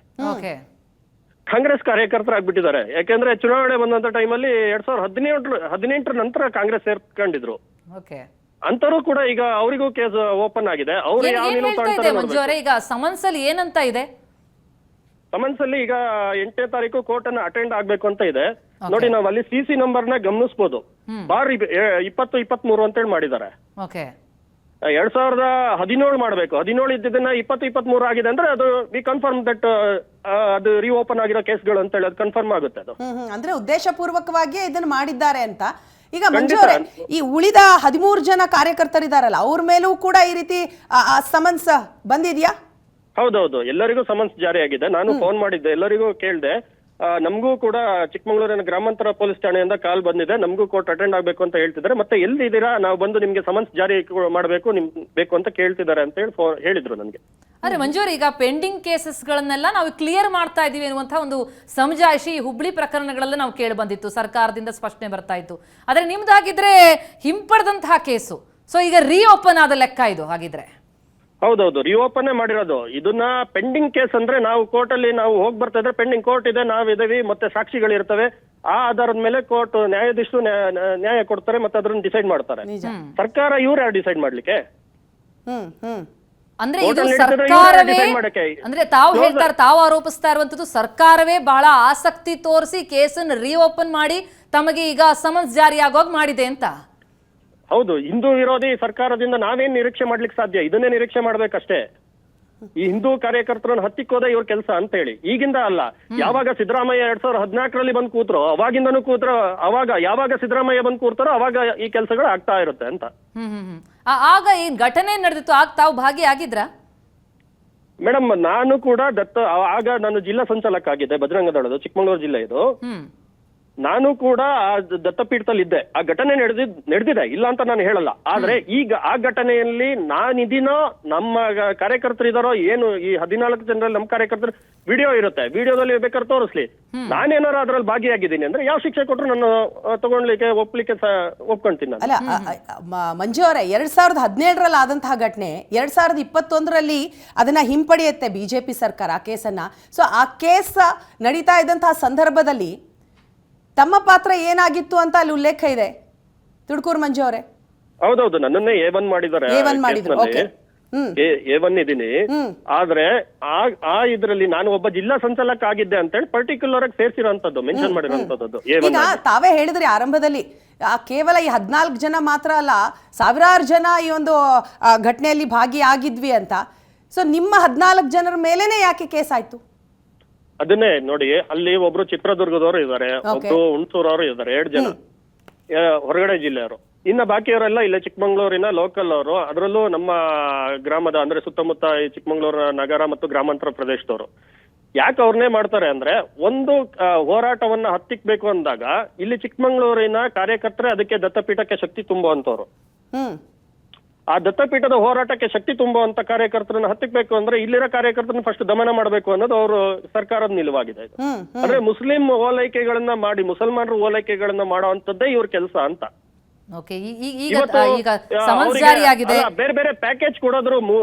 ಯಾಕೆಂದ್ರೆ ಚುನಾವಣೆ ಬಂದಂತ ಟೈಮಲ್ಲಿ 2018 ನಂತರ ಕಾಂಗ್ರೆಸ್ ಸೇರ್ಕೊಂಡಿದ್ರು. ಅಂತರೂ ಕೂಡ ಈಗ ಅವರಿಗೂ ಕೇಸ್ ಓಪನ್ ಆಗಿದೆ. ಮಂಜು ಅವರೇ, ಈಗ ಸಮನ್ಸ್ ಅಲ್ಲಿ ಏನಂತ ಇದೆ? ಸಮನ್ಸ್ ಅಲ್ಲಿ ಈಗ 8ನೇ ತಾರೀಕು ಕೋರ್ಟ್ ಅನ್ನ ಅಟೆಂಡ್ ಆಗ್ಬೇಕು ಅಂತ ಇದೆ. ನೋಡಿ, ನಾವು ಅಲ್ಲಿ ಸಿಸಿ ನಂಬರ್ ನ ಗಮನಿಸಬಹುದು. ಬಾರ್ 2023 ಅಂತೇಳಿ ಮಾಡಿದ್ದಾರೆ. 2017 ಮಾಡಬೇಕು. 17 ಇದ್ದದನ್ನ 2023 ಆಗಿದೆ ಅಂದ್ರೆ ಅದು ವಿ ಕನ್ಫರ್ಮ್ ದಟ್ ಅದು ರಿಓಪನ್ ಆಗಿರೋ ಕೇಸ್ಗಳು ಅಂತ ಹೇಳಿ ಅದು ಕನ್ಫರ್ಮ್ ಆಗುತ್ತೆ. ಅದು ಅಂದ್ರೆ ಉದ್ದೇಶಪೂರ್ವಕವಾಗಿ ಇದನ್ನ ಮಾಡಿದ್ದಾರೆ ಅಂತ. ಈಗ ಮಂಜು ಅವರೇ, ಈ ಉಳಿದ 13 ಜನ ಕಾರ್ಯಕರ್ತರಿದಾರಲ್ಲ, ಅವ್ರ ಮೇಲೂ ಕೂಡ ಈ ರೀತಿ ಸಮನ್ಸ್ ಬಂದಿದ್ಯಾ? ಹೌದೌದು, ಎಲ್ಲರಿಗೂ ಸಮನ್ಸ್ ಜಾರಿ ಆಗಿದೆ. ನಾನು ಫೋನ್ ಮಾಡಿದ್ದೆ, ಎಲ್ಲರಿಗೂ ಕೇಳಿದೆ. ನಮಗೂ ಕೂಡ ಚಿಕ್ಕಮಗಳೂರಿನ ಗ್ರಾಮಾಂತರ ಪೊಲೀಸ್ ಠಾಣೆಯಿಂದ ಕಾಲ್ ಬಂದಿದೆ, ನಮಗೂ ಕೋರ್ಟ್ ಅಟೆಂಡ್ ಆಗ್ಬೇಕು ಅಂತ ಹೇಳ್ತಿದ್ದಾರೆ. ಮತ್ತೆ ಎಲ್ಲಿದ್ದೀರಾ, ನಾವು ಬಂದು ನಿಮ್ಗೆ ಸಮನ್ಸ್ ಜಾರಿ ಮಾಡಬೇಕು, ಬೇಕು ಅಂತ ಕೇಳ್ತಿದ್ದಾರೆ ಅಂತ ಹೇಳಿ ಹೇಳಿದ್ರು ನನಗೆ. ಅರೆ ಮಂಜೂರ್, ಈಗ ಪೆಂಡಿಂಗ್ ಕೇಸಸ್ಗಳನ್ನೆಲ್ಲ ನಾವು ಕ್ಲಿಯರ್ ಮಾಡ್ತಾ ಇದೀವಿ ಅನ್ನುವಂತಹ ಒಂದು ಸಮಜಾಯಿಷಿ ಹುಬ್ಳಿ ಪ್ರಕರಣಗಳೆಲ್ಲ ನಾವು ಕೇಳಿ ಬಂದಿತ್ತು, ಸರ್ಕಾರದಿಂದ ಸ್ಪಷ್ಟನೆ ಬರ್ತಾ ಇತ್ತು. ಆದ್ರೆ ನಿಮ್ದಾಗಿದ್ರೆ ಹಿಂಪಡೆದಂತಹ ಕೇಸು, ಸೊ ಈಗ ರೀಓಪನ್ ಆದ ಲೆಕ್ಕ ಇದು ಹಾಗಿದ್ರೆ? ಹೌದೌದು, ರಿಓಪನ್ ಮಾಡಿರೋದು. ಇದನ್ನ ಪೆಂಡಿಂಗ್ ಕೇಸ್ ಅಂದ್ರೆ ನಾವು ಕೋರ್ಟ್ ಅಲ್ಲಿ ನಾವು ಹೋಗಿ ಬರ್ತಾ ಇದ್ರೆ ಪೆಂಡಿಂಗ್ ಕೋರ್ಟ್ ಇದೆ, ನಾವಿದೀವಿ, ಮತ್ತೆ ಸಾಕ್ಷಿಗಳಿರ್ತವೆ. ಆ ಆಧಾರದ ಮೇಲೆ ಕೋರ್ಟ್ ನ್ಯಾಯಾಧೀಶರು ನ್ಯಾಯ ಕೊಡ್ತಾರೆ, ಮತ್ತೆ ಅದನ್ನ ಡಿಸೈಡ್ ಮಾಡ್ತಾರೆ. ಸರ್ಕಾರ ಇವ್ರು ಯಾರು ಡಿಸೈಡ್ ಮಾಡ್ಲಿಕ್ಕೆ? ಅಂದ್ರೆ ಇದು ಸರ್ಕಾರವೇ, ಅಂದ್ರೆ ತಾವು ಹೇಳ್ತಾರೆ, ತಾವು ಆರೋಪಿಸ್ತಾ ಇರುವಂತದ್ದು ಸರ್ಕಾರವೇ ಬಹಳ ಆಸಕ್ತಿ ತೋರಿಸಿ ಕೇಸನ್ನು ರಿಓಪನ್ ಮಾಡಿ ತಮಗೆ ಈಗ ಸಮನ್ಸ್ ಜಾರಿ ಆಗೋಗ್ ಮಾಡಿದೆ ಅಂತ. ಹೌದು, ಹಿಂದೂ ವಿರೋಧಿ ಸರ್ಕಾರದಿಂದ ನಾವೇನ್ ನಿರೀಕ್ಷೆ ಮಾಡ್ಲಿಕ್ಕೆ ಸಾಧ್ಯ? ಇದನ್ನೇ ನಿರೀಕ್ಷೆ ಮಾಡ್ಬೇಕಷ್ಟೇ. ಈ ಹಿಂದೂ ಕಾರ್ಯಕರ್ತರನ್ನ ಹತ್ತಿಕ್ಕೋದೆ ಇವ್ರ ಕೆಲಸ ಅಂತ ಹೇಳಿ. ಈಗಿಂದ ಅಲ್ಲ, ಯಾವಾಗ ಸಿದ್ದರಾಮಯ್ಯ 2014ರಲ್ಲಿ ಬಂದು ಕೂತ್ರೋ ಅವಾಗಿಂದನೂ ಯಾವಾಗ ಸಿದ್ದರಾಮಯ್ಯ ಬಂದು ಕೂರ್ತಾರೋ ಅವಾಗ ಈ ಕೆಲಸಗಳು ಆಗ್ತಾ ಇರುತ್ತೆ ಅಂತ. ಆಗ ಈ ಘಟನೆ ನಡೆದಿತ್ತು, ಆಗ ತಾವು ಭಾಗಿಯಾಗಿದ್ರಾ? ಮೇಡಮ್, ನಾನು ಕೂಡ ಆಗ ನಾನು ಜಿಲ್ಲಾ ಸಂಚಾಲಕ ಆಗಿದ್ದೆ, ಬಜರಂಗ ದಳದ ಚಿಕ್ಕಮಗಳೂರು ಜಿಲ್ಲೆ ಇದು. ನಾನು ಕೂಡ ಆ ದತ್ತಪೀಠದಲ್ಲಿ ಇದ್ದೆ. ಆ ಘಟನೆ ನಡೆದಿದೆ, ಇಲ್ಲ ಅಂತ ನಾನು ಹೇಳಲ್ಲ. ಆದ್ರೆ ಈಗ ಆ ಘಟನೆಯಲ್ಲಿ ನಾನಿದ್ದೀನೋ, ನಮ್ಮ ಕಾರ್ಯಕರ್ತರಿದಾರೋ, ಏನು ಈ 14 ಜನರಲ್ಲಿ ನಮ್ಮ ಕಾರ್ಯಕರ್ತರು ವಿಡಿಯೋ ಇರುತ್ತೆ, ವಿಡಿಯೋದಲ್ಲಿ ಬೇಕಾದ್ರೆ ತೋರಿಸ್ಲಿ. ನಾನೇನಾರು ಅದ್ರಲ್ಲಿ ಭಾಗಿಯಾಗಿದ್ದೀನಿ ಅಂದ್ರೆ ಯಾವ ಶಿಕ್ಷೆ ಕೊಟ್ಟರು ನಾನು ತಗೊಳ್ಲಿಕ್ಕೆ ಒಪ್ಕೊಂತೀನಿ. ಅಲ್ಲ ಮಂಜು ಅವರೇ, 2017ರಲ್ಲಿ ಆದಂತಹ ಘಟನೆ 2021ರಲ್ಲಿ ಅದನ್ನ ಹಿಂಪಡೆಯುತ್ತೆ ಬಿಜೆಪಿ ಸರ್ಕಾರ ಆ ಕೇಸನ್ನ. ಸೊ ಆ ಕೇಸ್ ನಡೀತಾ ಇದ್ದಂತಹ ಸಂದರ್ಭದಲ್ಲಿ ತಮ್ಮ ಪಾತ್ರ ಏನಾಗಿತ್ತು ಅಂತ ಅಲ್ಲಿ ಉಲ್ಲೇಖ ಇದೆ. ತುಡ್ಕೂರು ಮಂಜು ಅವರೇ. ಹೌದೌದು, ನನ್ನನ್ನೇ A1 ಮಾಡಿದ್ದಾರೆ. A1 ಇದೀನಿ. ಆದ್ರೆ ಆ ಇದ್ರಲ್ಲಿ ನಾನು ಒಬ್ಬ ಜಿಲ್ಲಾ ಸಂಚಾಲಕ ಆಗಿದ್ದೆ ಅಂತ ಹೇಳಿ ಪರ್ಟಿಕ್ಯುಲರ್ ಆಗಿ ಸೇರಿಸಿರೋಂಥದ್ದು, ಮೆನ್ಷನ್ ಮಾಡಿರೋಂಥದ್ದು. ಈಗ ತಾವೇ ಹೇಳಿದ್ರಿ ಆರಂಭದಲ್ಲಿ, ಕೇವಲ ಈ 14 ಜನ ಮಾತ್ರ ಅಲ್ಲ, ಸಾವಿರಾರು ಜನ ಈ ಒಂದು ಘಟನೆಯಲ್ಲಿ ಭಾಗಿಯಾಗಿದ್ವಿ ಅಂತ. ಸೊ ನಿಮ್ಮ 14 ಜನರ ಮೇಲೇನೆ ಯಾಕೆ ಕೇಸ್ ಆಯ್ತು? ಅದನ್ನೇ ನೋಡಿ, ಅಲ್ಲಿ ಒಬ್ರು ಚಿತ್ರದುರ್ಗದವರು ಇದ್ದಾರೆ, ಒಬ್ರು ಹುಣಸೂರವರು ಇದ್ದಾರೆ, 2 ಜನ ಹೊರಗಡೆ ಜಿಲ್ಲೆಯವರು. ಇನ್ನ ಬಾಕಿಯವರೆಲ್ಲ ಇಲ್ಲೇ ಚಿಕ್ಕಮಗಳೂರಿನ ಲೋಕಲ್ ಅವರು, ಅದರಲ್ಲೂ ನಮ್ಮ ಗ್ರಾಮದ ಅಂದ್ರೆ ಸುತ್ತಮುತ್ತ ಈ ಚಿಕ್ಕಮಗಳೂರು ನಗರ ಮತ್ತು ಗ್ರಾಮಾಂತರ ಪ್ರದೇಶದವರು. ಯಾಕೆ ಅವ್ರನ್ನೇ ಮಾಡ್ತಾರೆ ಅಂದ್ರೆ, ಒಂದು ಹೋರಾಟವನ್ನ ಹತ್ತಿಕ್ಬೇಕು ಅಂದಾಗ ಇಲ್ಲಿ ಚಿಕ್ಕಮಗಳೂರಿನ ಕಾರ್ಯಕರ್ತರೇ ಅದಕ್ಕೆ ದತ್ತಪೀಠಕ್ಕೆ ಶಕ್ತಿ ತುಂಬುವಂತವ್ರು. ಆ ದತ್ತಪೀಠದ ಹೋರಾಟಕ್ಕೆ ಶಕ್ತಿ ತುಂಬುವಂತ ಕಾರ್ಯಕರ್ತರನ್ನ ಹತ್ತಿಕ್ಬೇಕು ಅಂದ್ರೆ ಇಲ್ಲಿರೋ ಕಾರ್ಯಕರ್ತರನ್ನ ಫಸ್ಟ್ ದಮನ ಮಾಡಬೇಕು ಅನ್ನೋದು ಅವರು ಸರ್ಕಾರದ ನಿಲುವಾಗಿದೆ. ಅಂದ್ರೆ ಮುಸ್ಲಿಂ ಓಲೈಕೆಗಳನ್ನ ಮಾಡಿ, ಮುಸಲ್ಮಾನರು ಓಲೈಕೆಗಳನ್ನ ಮಾಡುವಂತದ್ದೇ ಇವ್ರ ಕೆಲಸ ಅಂತ. ಬೇರೆ ಬೇರೆ ಪ್ಯಾಕೇಜ್ ಕೊಡೋದ್ರ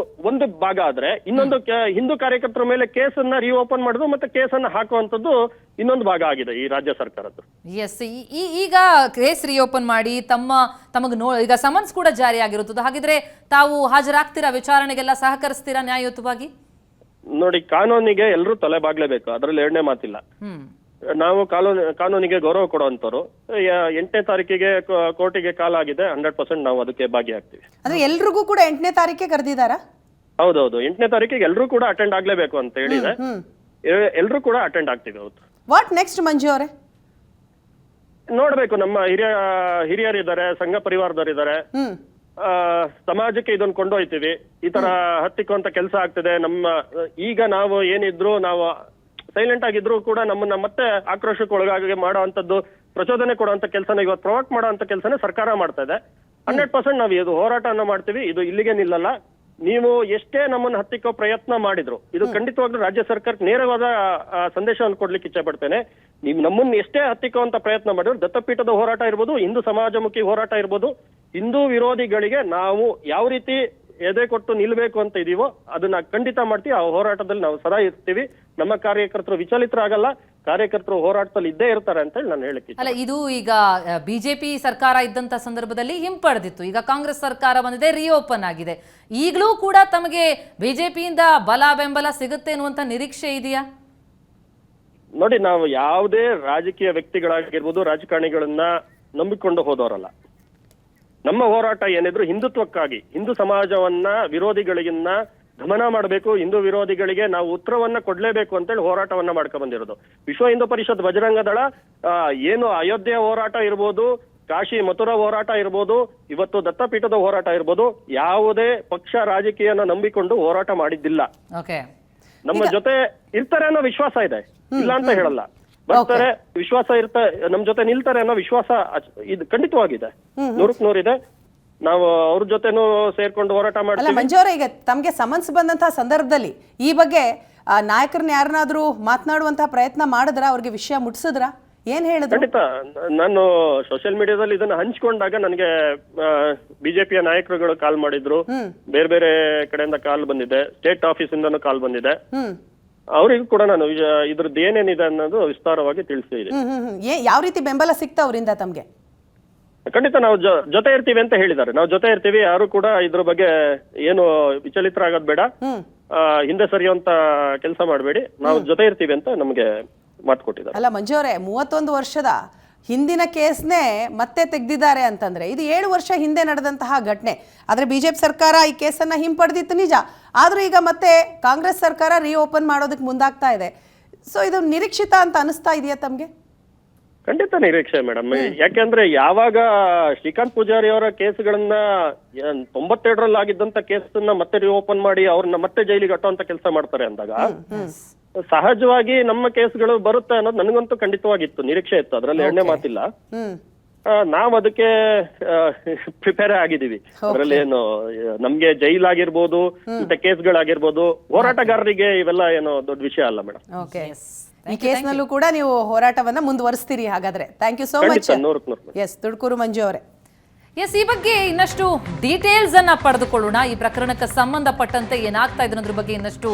ಒಂದು ಭಾಗ ಆದ್ರೆ, ಇನ್ನೊಂದು ಹಿಂದೂ ಕಾರ್ಯಕರ್ತರ ಮೇಲೆ ಕೇಸನ್ನ ರಿಓಪನ್ ಮಾಡುದು ಮತ್ತೆ ಕೇಸನ್ನ ಹಾಕುವಂತದ್ದು ಇನ್ನೊಂದು ಭಾಗ ಆಗಿದೆ ಈ ರಾಜ್ಯ ಸರ್ಕಾರದ್ದು. ಎಸ್, ಈಗ ಕೇಸ್ ರಿಓಪನ್ ಮಾಡಿ ಈಗ ಸಮನ್ಸ್ ಕೂಡ ಜಾರಿ ಆಗಿರುತ್ತದೆ. ಹಾಗಿದ್ರೆ ತಾವು ಹಾಜರಾಗ್ತೀರಾ, ವಿಚಾರಣೆಗೆಲ್ಲ ಸಹಕರಿಸ್ತೀರಾ ನ್ಯಾಯಯುತವಾಗಿ? ನೋಡಿ, ಕಾನೂನಿಗೆ ಎಲ್ಲರೂ ತಲೆ ಬಾಗ್ಲೇಬೇಕು, ಅದ್ರಲ್ಲಿ 2ನೇ ಮಾತಿಲ್ಲ. ನಾವು ಕಾನೂನಿಗೆ ಗೌರವ ಕೊಡುವಂತವ್ರು. 8ನೇ ತಾರೀಕಿಗೆ ಕೋರ್ಟಿಗೆ ಕಾಲ ಆಗಿದೆ, 100% ನಾವು ಅದಕ್ಕೆ ಭಾಗಿಯಾಗ್ತೀವಿ. ಅಂದ್ರೆ ಎಲ್ರಿಗೂ ಕೂಡ 8ನೇ ತಾರೀಕಿಗೆ ಕರೆದಿದ್ದಾರಾ? ಹೌದೌದು, 8ನೇ ತಾರೀಕಿಗೆ ಎಲ್ಲರೂ ಕೂಡ ಅಟೆಂಡ್ ಆಗ್ಲೇಬೇಕು ಅಂತ ಹೇಳಿದೆ. ಎಲ್ಲರೂ ಕೂಡ ಅಟೆಂಡ್ ಆಗ್ತೀವಿ. ಹೌದು. ವಾಟ್ ನೆಕ್ಸ್ಟ್ ಮಂಜು ಅವರೇ? ನೋಡ್ಬೇಕು, ನಮ್ಮ ಹಿರಿಯರಿದ್ದಾರೆ, ಸಂಘ ಪರಿವಾರದವರಿದ್ದಾರೆ, ಸಮಾಜಕ್ಕೆ ಇದನ್ನ ಕೊಂಡೊಯ್ತೀವಿ. ಈ ತರ ಹತ್ತಿಕ್ಕುವಂತ ಕೆಲಸ ಆಗ್ತದೆ. ಈಗ ನಾವು ಏನಿದ್ರು ನಾವು ಸೈಲೆಂಟ್ ಆಗಿದ್ರು ಕೂಡ ನಮ್ಮನ್ನ ಮತ್ತೆ ಆಕ್ರೋಶಕ್ಕೆ ಒಳಗಾಗಿ ಮಾಡುವಂತದ್ದು, ಪ್ರಚೋದನೆ ಕೊಡುವಂತ ಕೆಲಸನ, ಇವತ್ತು ಪ್ರೊವೋಕ್ ಮಾಡುವಂತ ಕೆಲಸನೇ ಸರ್ಕಾರ ಮಾಡ್ತಾ ಇದೆ. 100% ನಾವು ಇದು ಹೋರಾಟವನ್ನ ಮಾಡ್ತೀವಿ. ಇದು ಇಲ್ಲಿಗೆ ನಿಲ್ಲಲ್ಲ. ನೀವು ಎಷ್ಟೇ ನಮ್ಮನ್ನ ಹತ್ತಿಕ್ಕೋ ಪ್ರಯತ್ನ ಮಾಡಿದ್ರು, ಇದು ಖಂಡಿತವಾಗ್ಲೂ ರಾಜ್ಯ ಸರ್ಕಾರಕ್ಕೆ ನೇರವಾದ ಸಂದೇಶವನ್ನು ಕೊಡ್ಲಿಕ್ಕೆ ಇಚ್ಛೆ ಪಡ್ತೇನೆ. ನೀವು ನಮ್ಮನ್ನ ಎಷ್ಟೇ ಹತ್ತಿಕ್ಕುವಂತ ಪ್ರಯತ್ನ ಮಾಡಿದ್ರು, ದತ್ತಪೀಠದ ಹೋರಾಟ ಇರ್ಬೋದು, ಹಿಂದೂ ಸಮಾಜಮುಖಿ ಹೋರಾಟ ಇರ್ಬೋದು, ಹಿಂದೂ ವಿರೋಧಿಗಳಿಗೆ ನಾವು ಯಾವ ರೀತಿ ಎದೆ ಕೊಟ್ಟು ನಿಲ್ಬೇಕು ಅಂತ ಇದೀವೋ ಅದನ್ನ ಖಂಡಿತ ಮಾಡ್ತೀವಿ. ಆ ಹೋರಾಟದಲ್ಲಿ ನಾವು ಸದಾ ಇರ್ತೀವಿ. ನಮ್ಮ ಕಾರ್ಯಕರ್ತರು ವಿಚಲಿತರಾಗಲ್ಲ, ಕಾರ್ಯಕರ್ತರು ಹೋರಾಟದಲ್ಲಿ ಇದ್ದೇ ಇರ್ತಾರೆ ಅಂತ ಹೇಳಿ ನಾನು ಹೇಳಿಕ್ಕೆ. ಅಲ್ಲ, ಇದು ಈಗ ಬಿಜೆಪಿ ಸರ್ಕಾರ ಇದ್ದಂತ ಸಂದರ್ಭದಲ್ಲಿ ಹಿಂಪಡೆದಿತ್ತು. ಈಗ ಕಾಂಗ್ರೆಸ್ ಸರ್ಕಾರ ಬಂದಿದೆ, ರಿಓಪನ್ ಆಗಿದೆ. ಈಗಲೂ ಕೂಡ ತಮಗೆ ಬಿಜೆಪಿಯಿಂದ ಬಲ ಬೆಂಬಲ ಸಿಗುತ್ತೆ ಅನ್ನುವಂತ ನಿರೀಕ್ಷೆ ಇದೆಯಾ? ನೋಡಿ, ನಾವು ಯಾವುದೇ ರಾಜಕೀಯ ವ್ಯಕ್ತಿಗಳಾಗಿರ್ಬೋದು, ರಾಜಕಾರಣಿಗಳನ್ನ ನಂಬಿಕೊಂಡು ಹೋದವರಲ್ಲ. ನಮ್ಮ ಹೋರಾಟ ಏನಿದ್ರು ಹಿಂದುತ್ವಕ್ಕಾಗಿ, ಹಿಂದೂ ಸಮಾಜವನ್ನ ವಿರೋಧಿಗಳಿಗಿನ್ನ ದಮನ ಮಾಡಬೇಕು, ಹಿಂದೂ ವಿರೋಧಿಗಳಿಗೆ ನಾವು ಉತ್ತರವನ್ನ ಕೊಡ್ಲೇಬೇಕು ಅಂತೇಳಿ ಹೋರಾಟವನ್ನ ಮಾಡ್ಕೊಂಡ್ ಬಂದಿರೋದು. ವಿಶ್ವ ಹಿಂದೂ ಪರಿಷತ್ ಬಜರಂಗ ದಳ ಏನು ಅಯೋಧ್ಯೆ ಹೋರಾಟ ಇರ್ಬೋದು, ಕಾಶಿ ಮಥುರಾ ಹೋರಾಟ ಇರ್ಬೋದು, ಇವತ್ತು ದತ್ತಪೀಠದ ಹೋರಾಟ ಇರ್ಬೋದು, ಯಾವುದೇ ಪಕ್ಷ ರಾಜಕೀಯನ ನಂಬಿಕೊಂಡು ಹೋರಾಟ ಮಾಡಿದ್ದಿಲ್ಲ. ನಮ್ಮ ಜೊತೆ ಇರ್ತಾರೆ ಅನ್ನೋ ವಿಶ್ವಾಸ ಇದೆ, ಇಲ್ಲ ಅಂತ ಹೇಳಲ್ಲ. ಬರ್ತಾರೆ, ವಿಶ್ವಾಸ ನಮ್ ಜೊತೆ ನಿಲ್ತಾರೆ ಅನ್ನೋ ವಿಶ್ವಾಸ ಇದು ಖಂಡಿತವಾಗಿದೆ, 100% ಇದೆ. ನಾವು ಅವ್ರ ಜೊತೆನೂ ಸೇರ್ಕೊಂಡು ಹೋರಾಟ ಮಾಡ್ತೀವಿ. ಮಂಜು ಅವರೇ, ಈಗ ತಮ್ಗೆ ಸಮನ್ಸ್ ಬಂದಂತಹ ಸಂದರ್ಭದಲ್ಲಿ ಈ ಬಗ್ಗೆ ನಾಯಕರನ್ನ ಯಾರನ್ನಾದ್ರೂ ಮಾತನಾಡುವಂತಹ ಪ್ರಯತ್ನ ಮಾಡಿದ್ರ, ಅವ್ರಿಗೆ ವಿಷಯ ಮುಟ್ಸಿದ್ರ, ಏನ್ ಹೇಳಿದ್ರು? ಖಂಡಿತ ನಾನು ಸೋಷಿಯಲ್ ಮೀಡಿಯಾದಲ್ಲಿ ಇದನ್ನ ಹಂಚ್ಕೊಂಡಾಗ ನನಗೆ ಬಿಜೆಪಿಯ ನಾಯಕರುಗಳು ಕಾಲ್ ಮಾಡಿದ್ರು, ಬೇರೆ ಬೇರೆ ಕಡೆಯಿಂದ ಕಾಲ್ ಬಂದಿದೆ, ಸ್ಟೇಟ್ ಆಫೀಸ್ ಇಂದನೂ ಕಾಲ್ ಬಂದಿದೆ. ಅವರಿಗೂ ಕೂಡ ನಾನು ಇದ್ರದ್ದು ಏನೇನಿದೆ ಅನ್ನೋದು ವಿಸ್ತಾರವಾಗಿ ತಿಳಿಸಿದೆ. ಯಾವ ರೀತಿ ಬೆಂಬಲ ಸಿಗ್ತಾ ಅವರಿಂದ ತಮ್ಗೆ? ಖಂಡಿತ ನಾವು ಜೊತೆ ಇರ್ತೀವಿ ಅಂತ ಹೇಳಿದ್ದಾರೆ. ನಾವು ಜೊತೆ ಇರ್ತೀವಿ, ಯಾರು ಕೂಡ ಇದ್ರ ಬಗ್ಗೆ ಏನು ವಿಚಲಿತರಾಗೋದ್ ಬೇಡ, ಹಿಂದೆ ಸರಿಯುವಂತ ಕೆಲಸ ಮಾಡಬೇಡಿ, ನಾವು ಜೊತೆ ಇರ್ತೀವಿ ಅಂತ ನಮ್ಗೆ ಮಾತು ಕೊಟ್ಟಿದ್ದಾರೆ. ಅಲ್ಲ ಮಂಜು ಅವರೇ, 31 ವರ್ಷದ ಹಿಂದಿನ ಕೇಸ್ನೇ ಮತ್ತೆ ತೆಗೆದಿದ್ದಾರೆ ಅಂತಂದ್ರೆ ಇದು 7 ವರ್ಷ ಹಿಂದೆ ನಡೆದಂತಹ ಘಟನೆ. ಆದ್ರೆ ಬಿಜೆಪಿ ಸರ್ಕಾರ ಈ ಕೇಸನ್ನ ಹಿಂಪಡೆದಿತ್ತು ನಿಜ, ಆದ್ರೂ ಈಗ ಮತ್ತೆ ಕಾಂಗ್ರೆಸ್ ಸರ್ಕಾರ ರಿಓಪನ್ ಮಾಡೋದಕ್ಕೆ ಮುಂದಾಗ್ತಾ ಇದೆ. ಸೊ ಇದು ನಿರೀಕ್ಷಿತ ಅಂತ ಅನಿಸ್ತಾ ಇದೆಯಾ ತಮ್ಗೆ? ಖಂಡಿತ ನಿರೀಕ್ಷೆ ಮೇಡಮ್. ಯಾಕೆಂದ್ರೆ ಯಾವಾಗ ಶ್ರೀಕಾಂತ್ ಪೂಜಾರಿ ಅವರ ಕೇಸ್ಗಳನ್ನ 92ರಲ್ಲಿ ಆಗಿದ್ದಂತ ಕೇಸನ್ನ ಮತ್ತೆ ರಿಓಪನ್ ಮಾಡಿ ಅವ್ರನ್ನ ಮತ್ತೆ ಜೈಲಿಗೆ ಅಟ್ಟುವಂತ ಕೆಲಸ ಮಾಡ್ತಾರೆ ಅಂದಾಗ ಸಹಜವಾಗಿ ನಮ್ಮ ಕೇಸ್ಗಳು ಬರುತ್ತೆ ಅನ್ನೋದು ನನಗಂತೂ ಖಂಡಿತವಾಗಿತ್ತು, ನಿರೀಕ್ಷೆ ಇತ್ತು, ಅದ್ರಲ್ಲಿ ಎರಡನೇ ಮಾತಿಲ್ಲ. ನಾವ್ ಅದಕ್ಕೆ ಪ್ರಿಪೇರ್ ಆಗಿದೀವಿ. ಅದ್ರಲ್ಲಿ ಏನು ನಮ್ಗೆ ಜೈಲಾಗಿರ್ಬೋದು, ಇಂಥ ಕೇಸ್ಗಳಾಗಿರ್ಬೋದು, ಹೋರಾಟಗಾರರಿಗೆ ಇವೆಲ್ಲ ಏನೋ ದೊಡ್ಡ ವಿಷಯ ಅಲ್ಲ ಮೇಡಮ್. ಈ ಕೇಸ್ನಲ್ಲೂ ಕೂಡ ನೀವು ಹೋರಾಟವನ್ನ ಮುಂದುವರಿಸ್ತೀರಿ ಹಾಗಾದ್ರೆ. Thank you so much. Yes, Thudukur Manju ಅವರೇ. ಎಸ್, ಈ ಬಗ್ಗೆ ಇನ್ನಷ್ಟು ಡೀಟೇಲ್ಸ್ ಅನ್ನ ಪಡೆದುಕೊಳ್ಳೋಣ. ಈ ಪ್ರಕರಣಕ್ಕೆ ಸಂಬಂಧಪಟ್ಟಂತೆ ಏನಾಗ್ತಾ ಇದೆ ಅನ್ನೋದ್ರ ಬಗ್ಗೆ ಇನ್ನಷ್ಟು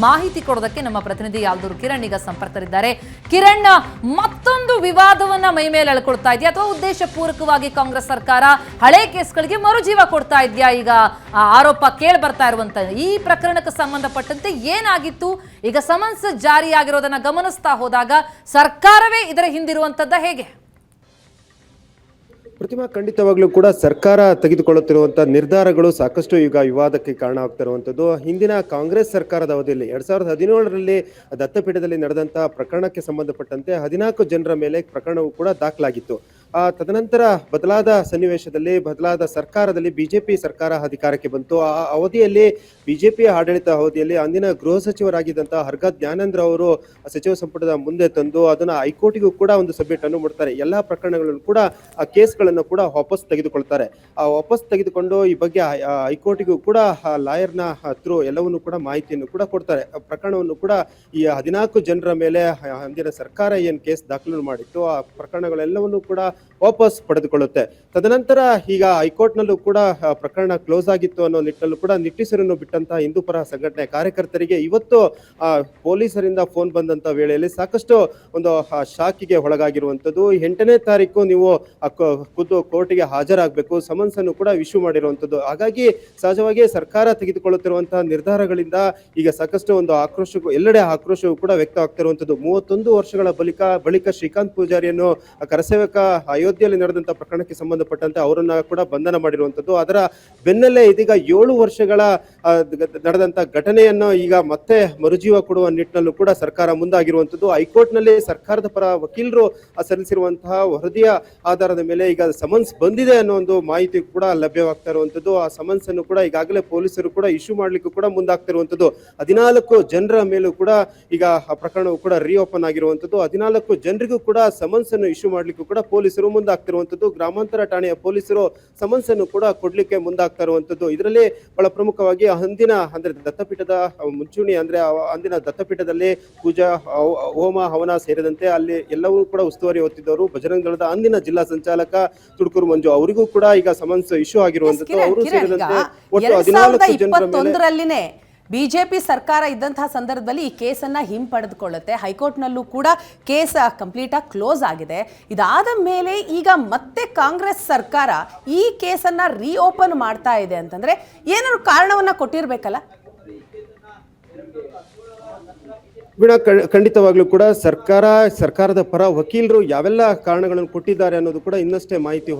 ಮಾಹಿತಿ ಕೊಡೋದಕ್ಕೆ ನಮ್ಮ ಪ್ರತಿನಿಧಿ ಯಾಲ್ದೂರು ಕಿರಣ್ ಈಗ ಸಂಪರ್ಕದಲ್ಲಿದ್ದಾರೆ. ಕಿರಣ್, ಮತ್ತೊಂದು ವಿವಾದವನ್ನ ಮೈ ಮೇಲೆ ಎಳ್ಕೊಳ್ತಾ ಇದೆಯಾ ಅಥವಾ ಉದ್ದೇಶ ಪೂರ್ವಕವಾಗಿ ಕಾಂಗ್ರೆಸ್ ಸರ್ಕಾರ ಹಳೆ ಕೇಸ್ಗಳಿಗೆ ಮರುಜೀವ ಕೊಡ್ತಾ ಇದೆಯಾ? ಈಗ ಆರೋಪ ಕೇಳಿ ಬರ್ತಾ ಇರುವಂತ ಈ ಪ್ರಕರಣಕ್ಕೆ ಸಂಬಂಧಪಟ್ಟಂತೆ ಏನಾಗಿತ್ತು? ಈಗ ಸಮನ್ಸ್ ಜಾರಿಯಾಗಿರೋದನ್ನ ಗಮನಿಸ್ತಾ ಹೋದಾಗ ಸರ್ಕಾರವೇ ಇದರ ಹಿಂದಿರುವಂತದ್ದ ಹೇಗೆ? ಪ್ರತಿಮಾ, ಖಂಡಿತವಾಗ್ಲೂ ಕೂಡ ಸರ್ಕಾರ ತೆಗೆದುಕೊಳ್ಳುತ್ತಿರುವಂತಹ ನಿರ್ಧಾರಗಳು ಸಾಕಷ್ಟು ಈಗ ವಿವಾದಕ್ಕೆ ಕಾರಣ ಆಗ್ತಿರುವಂಥದ್ದು. ಹಿಂದಿನ ಕಾಂಗ್ರೆಸ್ ಸರ್ಕಾರದ ಅವಧಿಯಲ್ಲಿ 2017ರಲ್ಲಿ ದತ್ತಪೀಠದಲ್ಲಿ ನಡೆದಂತಹ ಪ್ರಕರಣಕ್ಕೆ ಸಂಬಂಧಪಟ್ಟಂತೆ 14 ಜನರ ಮೇಲೆ ಪ್ರಕರಣವು ಕೂಡ ದಾಖಲಾಗಿತ್ತು. ತದನಂತರ ಬದಲಾದ ಸನ್ನಿವೇಶದಲ್ಲಿ, ಬದಲಾದ ಸರ್ಕಾರದಲ್ಲಿ ಬಿಜೆಪಿ ಸರ್ಕಾರ ಅಧಿಕಾರಕ್ಕೆ ಬಂತು. ಆ ಅವಧಿಯಲ್ಲಿ ಬಿಜೆಪಿ ಆಡಳಿತ ಅವಧಿಯಲ್ಲಿ ಅಂದಿನ ಗೃಹ ಸಚಿವರಾಗಿದ್ದಂತಹ ಹರ್ಗ ಜ್ಞಾನೇಂದ್ರ ಅವರು ಸಚಿವ ಸಂಪುಟದ ಮುಂದೆ ತಂದು ಅದನ್ನ ಹೈಕೋರ್ಟಿಗೂ ಕೂಡ ಒಂದು ಸಬ್ಮಿಟ್ ಅನ್ನು ಮಾಡ್ತಾರೆ. ಎಲ್ಲಾ ಪ್ರಕರಣಗಳನ್ನು ಕೂಡ ಆ ಕೇಸ್ಗಳನ್ನು ಕೂಡ ವಾಪಸ್ ತೆಗೆದುಕೊಳ್ತಾರೆ. ವಾಪಸ್ ತೆಗೆದುಕೊಂಡು ಈ ಬಗ್ಗೆ ಹೈಕೋರ್ಟಿಗೂ ಕೂಡ ಲಾಯರ್ನ ಥ್ರೂ ಎಲ್ಲವನ್ನು ಕೂಡ ಮಾಹಿತಿಯನ್ನು ಕೂಡ ಕೊಡ್ತಾರೆ. ಪ್ರಕರಣವನ್ನು ಕೂಡ ಈ 14 ಜನರ ಮೇಲೆ ಅಂದಿನ ಸರ್ಕಾರ ಏನ್ ಕೇಸ್ ದಾಖಲು ಮಾಡಿತ್ತು ಆ ಪ್ರಕರಣಗಳೆಲ್ಲವನ್ನು ಕೂಡ ವಾಪಸ್ ಪಡೆದುಕೊಳ್ಳುತ್ತೆ. ತದನಂತರ ಈಗ ಹೈಕೋರ್ಟ್ನಲ್ಲೂ ಕೂಡ ಪ್ರಕರಣ ಕ್ಲೋಸ್ ಆಗಿತ್ತು ಅನ್ನೋ ನಿಟ್ಟಿನಲ್ಲೂ ಕೂಡ ನಿಟ್ಟುಸಿರನ್ನು ಬಿಟ್ಟಂತಹ ಹಿಂದೂಪರ ಸಂಘಟನೆ ಕಾರ್ಯಕರ್ತರಿಗೆ ಇವತ್ತು ಪೊಲೀಸರಿಂದ ಫೋನ್ ಬಂದಂತ ವೇಳೆಯಲ್ಲಿ ಸಾಕಷ್ಟು ಒಂದು ಶಾಕಿಗೆ ಒಳಗಾಗಿರುವಂಥದ್ದು. 8ನೇ ತಾರೀಕು ನೀವು ಖುದ್ದು ಕೋರ್ಟಿಗೆ ಹಾಜರಾಗಬೇಕು, ಸಮನ್ಸ್ ಅನ್ನು ಕೂಡ ಇಶ್ಯೂ ಮಾಡಿರುವಂಥದ್ದು. ಹಾಗಾಗಿ ಸಹಜವಾಗಿ ಸರ್ಕಾರ ತೆಗೆದುಕೊಳ್ಳುತ್ತಿರುವಂತಹ ನಿರ್ಧಾರಗಳಿಂದ ಈಗ ಸಾಕಷ್ಟು ಒಂದು ಎಲ್ಲೆಡೆ ಆಕ್ರೋಶವು ಕೂಡ ವ್ಯಕ್ತವಾಗ್ತಿರುವಂಥದ್ದು. 31 ವರ್ಷಗಳ ಬಳಿಕ ಶ್ರೀಕಾಂತ್ ಪೂಜಾರಿಯನ್ನು ಕರಸೇವಕ ಅಯೋಧ್ಯೆಯಲ್ಲಿ ನಡೆದಂತ ಪ್ರಕರಣಕ್ಕೆ ಸಂಬಂಧಪಟ್ಟಂತೆ ಅವರನ್ನ ಕೂಡ ಬಂಧನ ಮಾಡಿರುವಂತದ್ದು. ಅದರ ಬೆನ್ನಲ್ಲೇ ಇದೀಗ 7 ವರ್ಷಗಳ ನಡೆದಂತ ಘಟನೆಯನ್ನು ಈಗ ಮತ್ತೆ ಮರುಜೀವ ಕೊಡುವ ನಿಟ್ಟಿನಲ್ಲೂ ಕೂಡ ಸರ್ಕಾರ ಮುಂದಾಗಿರುವಂತದ್ದು. ಹೈಕೋರ್ಟ್ ನಲ್ಲಿ ಸರ್ಕಾರದ ಪರ ವಕೀಲರು ಸಲ್ಲಿಸಿರುವಂತಹ ವರದಿಯ ಆಧಾರದ ಮೇಲೆ ಈಗ ಸಮನ್ಸ್ ಬಂದಿದೆ ಅನ್ನೋ ಒಂದು ಮಾಹಿತಿ ಕೂಡ ಲಭ್ಯವಾಗ್ತಾ ಇರುವಂತದ್ದು. ಆ ಸಮನ್ಸ್ ಅನ್ನು ಕೂಡ ಈಗಾಗಲೇ ಪೊಲೀಸರು ಕೂಡ ಇಶ್ಯೂ ಮಾಡ್ಲಿಕ್ಕೂ ಕೂಡ ಮುಂದಾಗ್ತಿರುವಂತದ್ದು. 14 ಜನರ ಮೇಲೂ ಕೂಡ ಈಗ ಆ ಪ್ರಕರಣವು ಕೂಡ ರಿಓಪನ್ ಆಗಿರುವಂತದ್ದು. 14 ಜನರಿಗೂ ಕೂಡ ಸಮನ್ಸ್ ಅನ್ನು ಇಶ್ಯೂ ಮಾಡ್ಲಿಕ್ಕೂ ಕೂಡ ಪೊಲೀಸರು ಮುಂದಾಗ್ತಿರುವಂತದ್ದು. ಗ್ರಾಮಾಂತರ ಠಾಣೆಯ ಪೊಲೀಸರು ಸಮನ್ಸ್ ಅನ್ನು ಕೂಡ ಕೊಡ್ಲಿಕ್ಕೆ ಮುಂದಾಗ್ತಾ ಇರುವಂತದ್ದು. ಇದರಲ್ಲಿ ಬಹಳ ಪ್ರಮುಖವಾಗಿ ಅಂದಿನ ಅಂದ್ರೆ ದತ್ತಪೀಠದ ಮುಂಚೂಣಿ ಅಂದ್ರೆ ಅಂದಿನ ದತ್ತಪೀಠದಲ್ಲಿ ಪೂಜಾ ಹೋಮ ಹವನ ಸೇರಿದಂತೆ ಅಲ್ಲಿ ಎಲ್ಲವೂ ಕೂಡ ಉಸ್ತುವಾರಿ ಹೊತ್ತಿದ್ದವರು ಬಜರಂಗ ದಳದ ಅಂದಿನ ಜಿಲ್ಲಾ ಸಂಚಾಲಕ ತುಡುಕೂರು ಮಂಜು ಅವರಿಗೂ ಕೂಡ ಈಗ ಸಮನ್ಸ್ ಇಶ್ಯೂ ಆಗಿರುವಂತದ್ದು. ಅವರು ಸೇರಿದಂತೆ ಒಟ್ಟು 14 ಜನರ ಮೇಲೆ ಬಿಜೆಪಿ ಸರ್ಕಾರ ಇದ್ದಂತಹ ಸಂದರ್ಭದಲ್ಲಿ ಈ ಕೇಸನ್ನ ಹಿಂಪಡೆದುಕೊಳ್ಳುತ್ತೆ. ಹೈಕೋರ್ಟ್ನಲ್ಲೂ ಕೂಡ ಕೇಸ್ ಕಂಪ್ಲೀಟ್ ಆಗಿ ಕ್ಲೋಸ್ ಆಗಿದೆ. ಇದಾದ ಮೇಲೆ ಈಗ ಮತ್ತೆ ಕಾಂಗ್ರೆಸ್ ಸರ್ಕಾರ ಈ ಕೇಸನ್ನ ರೀಓಪನ್ ಮಾಡ್ತಾ ಇದೆ ಅಂತಂದ್ರೆ ಏನಾದ್ರು ಕಾರಣವನ್ನ ಕೊಟ್ಟಿರ್ಬೇಕಲ್ಲ? ವೀಣಾ, ಖಂಡಿತವಾಗ್ಲೂ ಕೂಡ ಸರ್ಕಾರದ ಪರ ವಕೀಲರು ಯಾವೆಲ್ಲ ಕಾರಣಗಳನ್ನು ಕೊಟ್ಟಿದ್ದಾರೆ ಅನ್ನೋದು ಕೂಡ ಇನ್ನಷ್ಟೇ ಮಾಹಿತಿ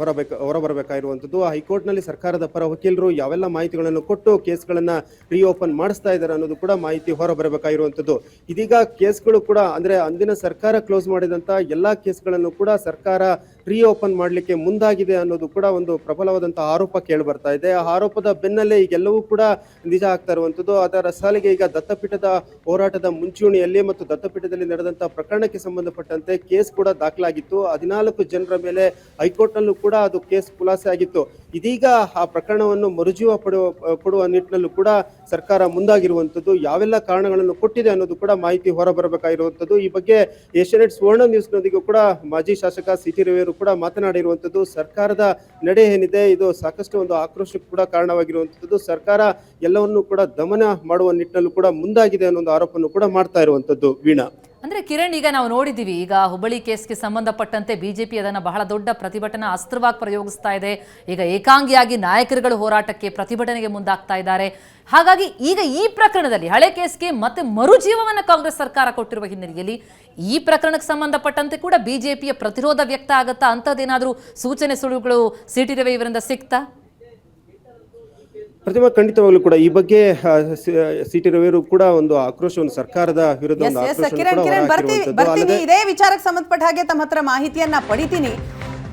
ಹೊರಬರಬೇಕಾಗಿರುವಂಥದ್ದು. ಹೈಕೋರ್ಟ್ ನಲ್ಲಿ ಸರ್ಕಾರದ ಪರ ವಕೀಲರು ಯಾವೆಲ್ಲ ಮಾಹಿತಿಗಳನ್ನು ಕೊಟ್ಟು ಕೇಸ್ಗಳನ್ನ ರಿಓಪನ್ ಮಾಡಿಸ್ತಾ ಇದ್ದಾರೆ ಅನ್ನೋದು ಕೂಡ ಮಾಹಿತಿ ಹೊರಬರಬೇಕಾಗಿರುವಂಥದ್ದು. ಇದೀಗ ಕೇಸ್ಗಳು ಕೂಡ ಅಂದ್ರೆ ಅಂದಿನ ಸರ್ಕಾರ ಕ್ಲೋಸ್ ಮಾಡಿದಂತ ಎಲ್ಲಾ ಕೇಸ್ಗಳನ್ನು ಕೂಡ ಸರ್ಕಾರ ರಿಓಪನ್ ಮಾಡಲಿಕ್ಕೆ ಮುಂದಾಗಿದೆ ಅನ್ನೋದು ಕೂಡ ಒಂದು ಪ್ರಬಲವಾದಂತಹ ಆರೋಪ ಕೇಳಿ ಬರ್ತಾ ಇದೆ. ಆ ಆರೋಪದ ಬೆನ್ನಲ್ಲೇ ಈಗೆಲ್ಲವೂ ಕೂಡ ನಿಜ ಆಗ್ತಾ ಇರುವಂತದ್ದು. ಅದರ ಸಾಲಿಗೆ ಈಗ ದತ್ತಪೀಠದ ಹೋರಾಟದ ಮುಂಚೂಣಿಯಲ್ಲಿ ಮತ್ತು ದತ್ತಪೀಠದಲ್ಲಿ ನಡೆದಂತಹ ಪ್ರಕರಣಕ್ಕೆ ಸಂಬಂಧಪಟ್ಟಂತೆ ಕೇಸ್ ಕೂಡ ದಾಖಲಾಗಿತ್ತು. 14 ಜನರ ಮೇಲೆ ಹೈಕೋರ್ಟ್ ನಲ್ಲೂ ಕೂಡ ಅದು ಕೇಸ್ ಖುಲಾಸೆ ಆಗಿತ್ತು. ಇದೀಗ ಆ ಪ್ರಕರಣವನ್ನು ಮರುಜೀವ ಕೊಡುವ ನಿಟ್ಟಿನಲ್ಲೂ ಕೂಡ ಸರ್ಕಾರ ಮುಂದಾಗಿರುವಂತದ್ದು. ಯಾವೆಲ್ಲ ಕಾರಣಗಳನ್ನು ಕೊಟ್ಟಿದೆ ಅನ್ನೋದು ಕೂಡ ಮಾಹಿತಿ ಹೊರಬರಬೇಕಾಗಿರುವಂತದ್ದು. ಈ ಬಗ್ಗೆ ಏಷ್ಯಾನೆಟ್ ಸುವರ್ಣ ನ್ಯೂಸ್ ನೊಂದಿಗೂ ಕೂಡ ಮಾಜಿ ಶಾಸಕ ಸಿ.ಟಿ. ರವಿಯವರು ಕೂಡ ಮಾತನಾಡಿರುವಂತದ್ದು. ಸರ್ಕಾರದ ನಡೆ ಏನಿದೆ ಇದು ಸಾಕಷ್ಟು ಒಂದು ಆಕ್ರೋಶಕ್ಕೆ ಕೂಡ ಕಾರಣವಾಗಿರುವಂತದ್ದು. ಸರ್ಕಾರ ಎಲ್ಲವನ್ನೂ ಕೂಡ ದಮನ ಮಾಡುವ ನಿಟ್ಟಿನಲ್ಲೂ ಕೂಡ ಮುಂದಾಗಿದೆ ಅನ್ನೋ ಒಂದು ಆರೋಪವನ್ನು ಕೂಡ ಮಾಡ್ತಾ ಇರುವಂತದ್ದು. ವೀಣಾ, ಅಂದ್ರೆ ಕಿರಣ್, ಈಗ ನಾವು ನೋಡಿದ್ದೀವಿ, ಈಗ ಹುಬ್ಬಳ್ಳಿ ಕೇಸ್ಗೆ ಸಂಬಂಧಪಟ್ಟಂತೆ ಬಿಜೆಪಿ ಅದನ್ನು ಬಹಳ ದೊಡ್ಡ ಪ್ರತಿಭಟನಾ ಅಸ್ತ್ರವಾಗಿ ಪ್ರಯೋಗಿಸ್ತಾ ಇದೆ. ಈಗ ಏಕಾಂಗಿಯಾಗಿ ನಾಯಕರುಗಳು ಹೋರಾಟಕ್ಕೆ ಪ್ರತಿಭಟನೆಗೆ ಮುಂದಾಗ್ತಾ ಇದ್ದಾರೆ. ಹಾಗಾಗಿ ಈಗ ಈ ಪ್ರಕರಣದಲ್ಲಿ ಹಳೆ ಕೇಸ್ಗೆ ಮತ್ತೆ ಮರುಜೀವವನ್ನು ಕಾಂಗ್ರೆಸ್ ಸರ್ಕಾರ ಕೊಟ್ಟಿರುವ ಹಿನ್ನೆಲೆಯಲ್ಲಿ ಈ ಪ್ರಕರಣಕ್ಕೆ ಸಂಬಂಧಪಟ್ಟಂತೆ ಕೂಡ ಬಿಜೆಪಿಯ ಪ್ರತಿರೋಧ ವ್ಯಕ್ತ ಆಗುತ್ತಾ? ಅಂಥದ್ದೇನಾದರೂ ಸೂಚನೆ ಸುಳುಗಳು ಸಿ.ಟಿ. ರವಿ ಇವರಿಂದ ಸಿಗ್ತಾ? ಪ್ರತಿಮಾ, ಖಂಡಿತವಾಗ್ಲೂ ಕೂಡ ಈ ಬಗ್ಗೆ ಸಿ.ಟಿ. ರವಿಯವರು ಕೂಡ ಒಂದು ಆಕ್ರೋಶವನ್ನು ಸರ್ಕಾರದ ವಿರುದ್ಧ ಇದೇ ವಿಚಾರಕ್ಕೆ ಸಂಬಂಧಪಟ್ಟ ಹಾಗೆ ತಮ್ಮ ಹತ್ರ ಮಾಹಿತಿಯನ್ನ ಪಡಿತೀನಿ.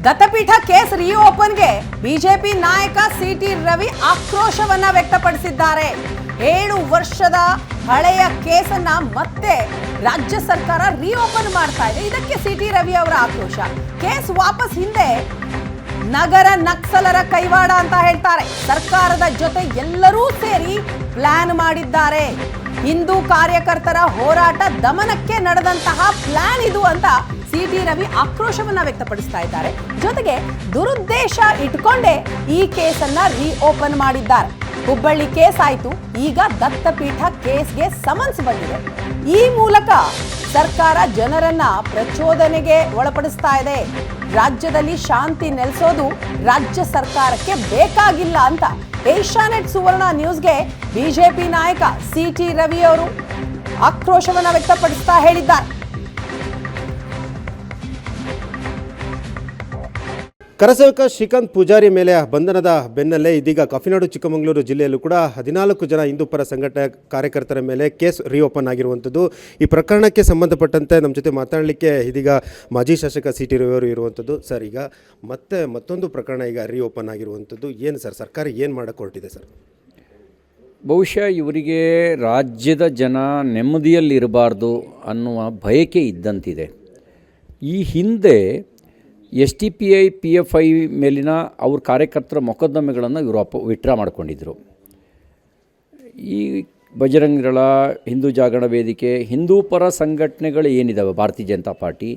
ದತ್ತಪೀಠ ಕೇಸ್ ರಿಓಪನ್ಗೆ ಬಿಜೆಪಿ ನಾಯಕ ಸಿ.ಟಿ. ರವಿ ಆಕ್ರೋಶವನ್ನ ವ್ಯಕ್ತಪಡಿಸಿದ್ದಾರೆ. 7 ವರ್ಷದ ಹಳೆಯ ಕೇಸನ್ನ ಮತ್ತೆ ರಾಜ್ಯ ಸರ್ಕಾರ ರಿಓಪನ್ ಮಾಡ್ತಾ ಇದೆ. ಇದಕ್ಕೆ ಸಿ.ಟಿ. ರವಿ ಅವರ ಆಕ್ರೋಶ. ಕೇಸ್ ವಾಪಸ್ ಹಿಂದೆ ನಗರ ನಕ್ಸಲರ ಕೈವಾಡ ಅಂತ ಹೇಳ್ತಾರೆ. ಸರ್ಕಾರದ ಜೊತೆ ಎಲ್ಲರೂ ಸೇರಿ ಪ್ಲಾನ್ ಮಾಡಿದ್ದಾರೆ. ಹಿಂದೂ ಕಾರ್ಯಕರ್ತರ ಹೋರಾಟ ದಮನಕ್ಕೆ ನಡೆದಂತಹ ಪ್ಲಾನ್ ಇದು ಅಂತ ಸಿ.ಟಿ. ರವಿ ಆಕ್ರೋಶವನ್ನ ವ್ಯಕ್ತಪಡಿಸ್ತಾ ಇದ್ದಾರೆ. ಜೊತೆಗೆ ದುರುದ್ದೇಶ ಇಟ್ಕೊಂಡೇ ಈ ಕೇಸನ್ನ ರಿಓಪನ್ ಮಾಡಿದ್ದಾರೆ. ಹುಬ್ಬಳ್ಳಿ ಕೇಸ್ ಆಯ್ತು, ಈಗ ದತ್ತಪೀಠ ಕೇಸ್ಗೆ ಸಮನ್ಸ್ ಬಂದಿದೆ. ಈ ಮೂಲಕ ಸರ್ಕಾರ ಜನರನ್ನ ಪ್ರಚೋದನೆಗೆ ಒಳಪಡಿಸ್ತಾ ಇದೆ. ರಾಜ್ಯದಲ್ಲಿ ಶಾಂತಿ ನೆಲೆಸೋದು ರಾಜ್ಯ ಸರ್ಕಾರಕ್ಕೆ ಬೇಕಾಗಿಲ್ಲ ಅಂತ ಏಷ್ಯಾನೆಟ್ ಸುವರ್ಣ ನ್ಯೂಸ್ಗೆ ಬಿಜೆಪಿ ನಾಯಕ ಸಿ.ಟಿ. ರವಿ ಅವರು ಆಕ್ರೋಶವನ್ನ ವ್ಯಕ್ತಪಡಿಸ್ತಾ ಹೇಳಿದ್ದಾರೆ. ಕರಸೇವಕ ಶ್ರೀಕಾಂತ್ ಪೂಜಾರಿ ಮೇಲೆ ಬಂಧನದ ಬೆನ್ನಲ್ಲೇ ಇದೀಗ ಕಾಫಿನಾಡು ಚಿಕ್ಕಮಗಳೂರು ಜಿಲ್ಲೆಯಲ್ಲೂ ಕೂಡ 14 ಜನ ಹಿಂದೂ ಪರ ಸಂಘಟನೆ ಕಾರ್ಯಕರ್ತರ ಮೇಲೆ ಕೇಸ್ ರಿಓಪನ್ ಆಗಿರುವಂಥದ್ದು. ಈ ಪ್ರಕರಣಕ್ಕೆ ಸಂಬಂಧಪಟ್ಟಂತೆ ನಮ್ಮ ಜೊತೆ ಮಾತಾಡಲಿಕ್ಕೆ ಇದೀಗ ಮಾಜಿ ಶಾಸಕ ಸಿ.ಟಿ. ರವಿಯವರು ಇರುವಂಥದ್ದು. ಸರ್, ಈಗ ಮತ್ತೊಂದು ಪ್ರಕರಣ ಈಗ ರಿಓಪನ್ ಆಗಿರುವಂಥದ್ದು. ಏನು ಸರ್, ಸರ್ಕಾರ ಏನು ಮಾಡಕ್ಕೆ ಹೊರಟಿದೆ ಸರ್? ಬಹುಶಃ ಇವರಿಗೆ ರಾಜ್ಯದ ಜನ ನೆಮ್ಮದಿಯಲ್ಲಿರಬಾರ್ದು ಅನ್ನುವ ಬಯಕೆ ಇದ್ದಂತಿದೆ. ಈ ಹಿಂದೆ STPI PFI ಮೇಲಿನ ಅವ್ರ ಕಾರ್ಯಕರ್ತರ ಮೊಕದ್ದಮೆಗಳನ್ನು ಇವರು ವಿತ್ಡ್ರಾ ಮಾಡಿಕೊಂಡಿದ್ದರು. ಈ ಬಜರಂಗ ದಳ, ಹಿಂದೂ ಜಾಗರಣ ವೇದಿಕೆ, ಹಿಂದೂ ಪರ ಸಂಘಟನೆಗಳು ಏನಿದ್ದಾವೆ, ಭಾರತೀಯ ಜನತಾ ಪಾರ್ಟಿ,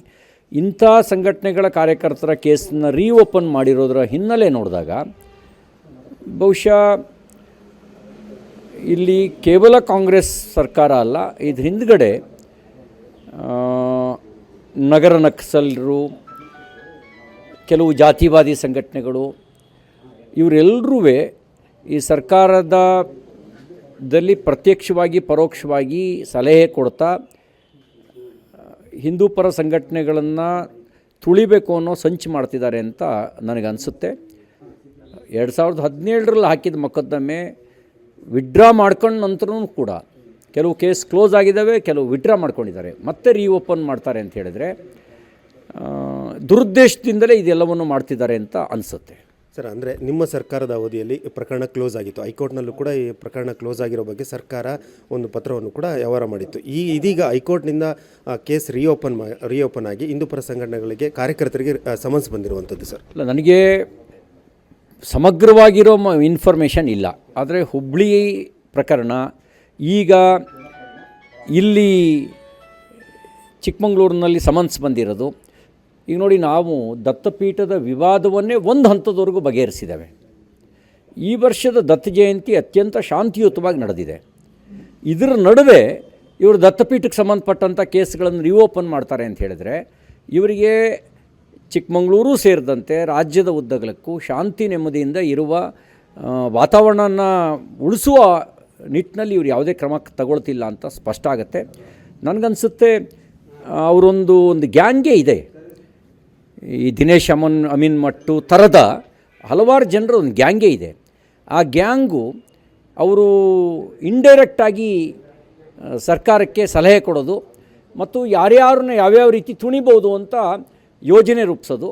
ಇಂಥ ಸಂಘಟನೆಗಳ ಕಾರ್ಯಕರ್ತರ ಕೇಸನ್ನು ರಿಓಪನ್ ಮಾಡಿರೋದರ ಹಿನ್ನೆಲೆ ನೋಡಿದಾಗ ಬಹುಶಃ ಇಲ್ಲಿ ಕೇವಲ ಕಾಂಗ್ರೆಸ್ ಸರ್ಕಾರ ಅಲ್ಲ, ಇದ್ರ ಹಿಂದ್ಗಡೆ ನಗರ ನಕ್ಸಲರು, ಕೆಲವು ಜಾತಿವಾದಿ ಸಂಘಟನೆಗಳು, ಇವರೆಲ್ಲರೂ ಈ ಸರ್ಕಾರದಲ್ಲಿ ಪ್ರತ್ಯಕ್ಷವಾಗಿ ಪರೋಕ್ಷವಾಗಿ ಸಲಹೆ ಕೊಡ್ತಾ ಹಿಂದೂ ಪರ ಸಂಘಟನೆಗಳನ್ನು ತುಳಿಬೇಕು ಅನ್ನೋ ಸಂಚು ಮಾಡ್ತಿದ್ದಾರೆ ಅಂತ ನನಗನ್ಸುತ್ತೆ. 2017ರಲ್ಲಿ ಹಾಕಿದ ಮೊಕದ್ದಮೆ ವಿಡ್ರಾ ಮಾಡ್ಕೊಂಡ ನಂತರನೂ ಕೂಡ ಕೆಲವು ಕೇಸ್ ಕ್ಲೋಸ್ ಆಗಿದ್ದಾವೆ, ಕೆಲವು ವಿಡ್ರಾ ಮಾಡ್ಕೊಂಡಿದ್ದಾರೆ, ಮತ್ತೆ ರೀಓಪನ್ ಮಾಡ್ತಾರೆ ಅಂತ ಹೇಳಿದ್ರೆ ದುರುದ್ದೇಶದಿಂದಲೇ ಇದೆಲ್ಲವನ್ನು ಮಾಡ್ತಿದ್ದಾರೆ ಅಂತ ಅನಿಸುತ್ತೆ. ಸರ್, ಅಂದರೆ ನಿಮ್ಮ ಸರ್ಕಾರದ ಅವಧಿಯಲ್ಲಿ ಪ್ರಕರಣ ಕ್ಲೋಸ್ ಆಗಿತ್ತು. ಹೈಕೋರ್ಟ್ನಲ್ಲೂ ಕೂಡ ಈ ಪ್ರಕರಣ ಕ್ಲೋಸ್ ಆಗಿರೋ ಬಗ್ಗೆ ಸರ್ಕಾರ ಒಂದು ಪತ್ರವನ್ನು ಕೂಡ ವ್ಯವಹಾರ ಮಾಡಿತ್ತು. ಇದೀಗ ಹೈಕೋರ್ಟ್ನಿಂದ ಕೇಸ್ ರಿಓಪನ್ ಆಗಿ ಹಿಂದೂಪರ ಸಂಘಟನೆಗಳಿಗೆ ಕಾರ್ಯಕರ್ತರಿಗೆ ಸಮನ್ಸ್ ಬಂದಿರುವಂಥದ್ದು. ಸರ್, ಇಲ್ಲ, ನನಗೆ ಸಮಗ್ರವಾಗಿರೋ ಇನ್ಫಾರ್ಮೇಷನ್ ಇಲ್ಲ. ಆದರೆ ಹುಬ್ಳಿ ಪ್ರಕರಣ ಈಗ ಇಲ್ಲಿ ಚಿಕ್ಕಮಗಳೂರಿನಲ್ಲಿ ಸಮನ್ಸ್ ಬಂದಿರೋದು. ಈಗ ನೋಡಿ, ನಾವು ದತ್ತಪೀಠದ ವಿವಾದವನ್ನೇ ಒಂದು ಹಂತದವರೆಗೂ ಬಗೆಹರಿಸಿದ್ದೇವೆ. ಈ ವರ್ಷದ ದತ್ತ ಜಯಂತಿ ಅತ್ಯಂತ ಶಾಂತಿಯುತವಾಗಿ ನಡೆದಿದೆ. ಇದರ ನಡುವೆ ಇವರು ದತ್ತಪೀಠಕ್ಕೆ ಸಂಬಂಧಪಟ್ಟಂಥ ಕೇಸ್ಗಳನ್ನು ರಿಓಪನ್ ಮಾಡ್ತಾರೆ ಅಂತ ಹೇಳಿದರೆ ಇವರಿಗೆ ಚಿಕ್ಕಮಗಳೂರು ಸೇರಿದಂತೆ ರಾಜ್ಯದ ಉದ್ದಗಲಕ್ಕೂ ಶಾಂತಿ ನೆಮ್ಮದಿಯಿಂದ ಇರುವ ವಾತಾವರಣನ ಉಳಿಸುವ ನಿಟ್ಟಿನಲ್ಲಿ ಇವರು ಯಾವುದೇ ಕ್ರಮ ತಗೊಳ್ತಿಲ್ಲ ಅಂತ ಸ್ಪಷ್ಟ ಆಗುತ್ತೆ. ನನಗನ್ಸುತ್ತೆ ಅವರೊಂದು ಗ್ಯಾಂಗೇ ಇದೆ. ಈ ದಿನೇಶ್ ಅಮೀನ್ ಮಟ್ಟು ಥರದ ಹಲವಾರು ಜನರ ಒಂದು ಗ್ಯಾಂಗೇ ಇದೆ. ಆ ಗ್ಯಾಂಗು ಅವರು ಇಂಡೈರೆಕ್ಟಾಗಿ ಸರ್ಕಾರಕ್ಕೆ ಸಲಹೆ ಕೊಡೋದು ಮತ್ತು ಯಾರ್ಯಾರನ್ನ ಯಾವ್ಯಾವ ರೀತಿ ತುಣಿಬೋದು ಅಂತ ಯೋಜನೆ ರೂಪಿಸೋದು,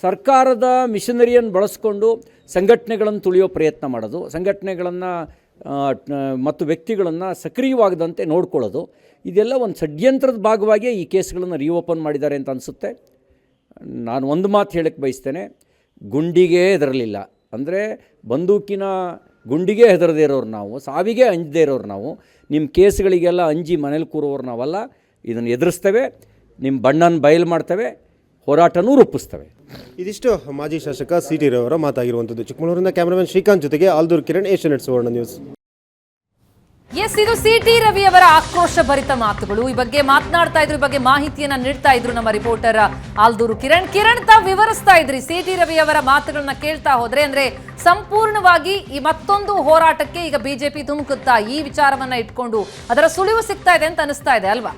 ಸರ್ಕಾರದ ಮಿಷನರಿಯನ್ನು ಬಳಸ್ಕೊಂಡು ಸಂಘಟನೆಗಳನ್ನು ತುಳಿಯೋ ಪ್ರಯತ್ನ ಮಾಡೋದು, ಸಂಘಟನೆಗಳನ್ನು ಮತ್ತು ವ್ಯಕ್ತಿಗಳನ್ನು ಸಕ್ರಿಯವಾಗದಂತೆ ನೋಡ್ಕೊಳ್ಳೋದು, ಇದೆಲ್ಲ ಒಂದು ಷಡ್ಯಂತ್ರದ ಭಾಗವಾಗಿ ಈ ಕೇಸ್ಗಳನ್ನು ರಿಓಪನ್ ಮಾಡಿದ್ದಾರೆ ಅಂತ ಅನಿಸುತ್ತೆ. ನಾನು ಒಂದು ಮಾತು ಹೇಳಕ್ಕೆ ಬಯಸ್ತೇನೆ, ಗುಂಡಿಗೆ ಹೆದರಲಿಲ್ಲ ಅಂದರೆ ಬಂದೂಕಿನ ಗುಂಡಿಗೆ ಹೆದರದೇ ಇರೋರು ನಾವು, ಸಾವಿಗೆ ಅಂಜದೇ ಇರೋರು ನಾವು, ನಿಮ್ಮ ಕೇಸ್ಗಳಿಗೆಲ್ಲ ಅಂಜಿ ಮನೇಲಿ ಕೂರೋರು ನಾವಲ್ಲ. ಇದನ್ನು ಎದುರಿಸ್ತೇವೆ, ನಿಮ್ಮ ಬಣ್ಣನ ಬಯಲು ಮಾಡ್ತೇವೆ, ಹೋರಾಟನೂ ರೂಪಿಸ್ತೇವೆ. ಇದಿಷ್ಟು ಮಾಜಿ ಶಾಸಕ ಸಿ.ಟಿ. ರವಿ ಅವರ ಮಾತಾಗಿರುವಂಥದ್ದು. ಚಿಕ್ಕಮಗಳೂರಿನ ಕ್ಯಾಮರಾಮನ್ ಶ್ರೀಕಾಂತ್ ಜೊತೆಗೆ ಆಲ್ದೂರು ಕಿರಣ್, ಏಷ್ಯಾನೆಟ್ ಸುವರ್ಣ ನ್ಯೂಸ್. ಎಸ್, ಇದು ಸಿ.ಟಿ. ರವಿ ಅವರ ಆಕ್ರೋಶ ಭರಿತ ಮಾತುಗಳು. ಈ ಬಗ್ಗೆ ಮಾತನಾಡ್ತಾ ಇದ್ರು, ಈ ಬಗ್ಗೆ ಮಾಹಿತಿಯನ್ನ ನೀಡ್ತಾ ಇದ್ರು ನಮ್ಮ ರಿಪೋರ್ಟರ್ ಆಲ್ದೂರು ಕಿರಣ್ ತಾವು ವಿವರಿಸ್ತಾ ಇದ್ರಿ. ಸಿ.ಟಿ. ರವಿ ಅವರ ಮಾತುಗಳನ್ನ ಕೇಳ್ತಾ ಹೋದ್ರೆ ಅಂದ್ರೆ ಸಂಪೂರ್ಣವಾಗಿ ಈ ಮತ್ತೊಂದು ಹೋರಾಟಕ್ಕೆ ಈಗ ಬಿಜೆಪಿ ಧುಮುಕುತ್ತಾ, ಈ ವಿಚಾರವನ್ನ ಇಟ್ಕೊಂಡು ಅದರ ಸುಳಿವು ಸಿಗ್ತಾ ಇದೆ ಅಂತ ಅನಿಸ್ತಾ ಇದೆ ಅಲ್ವಾ?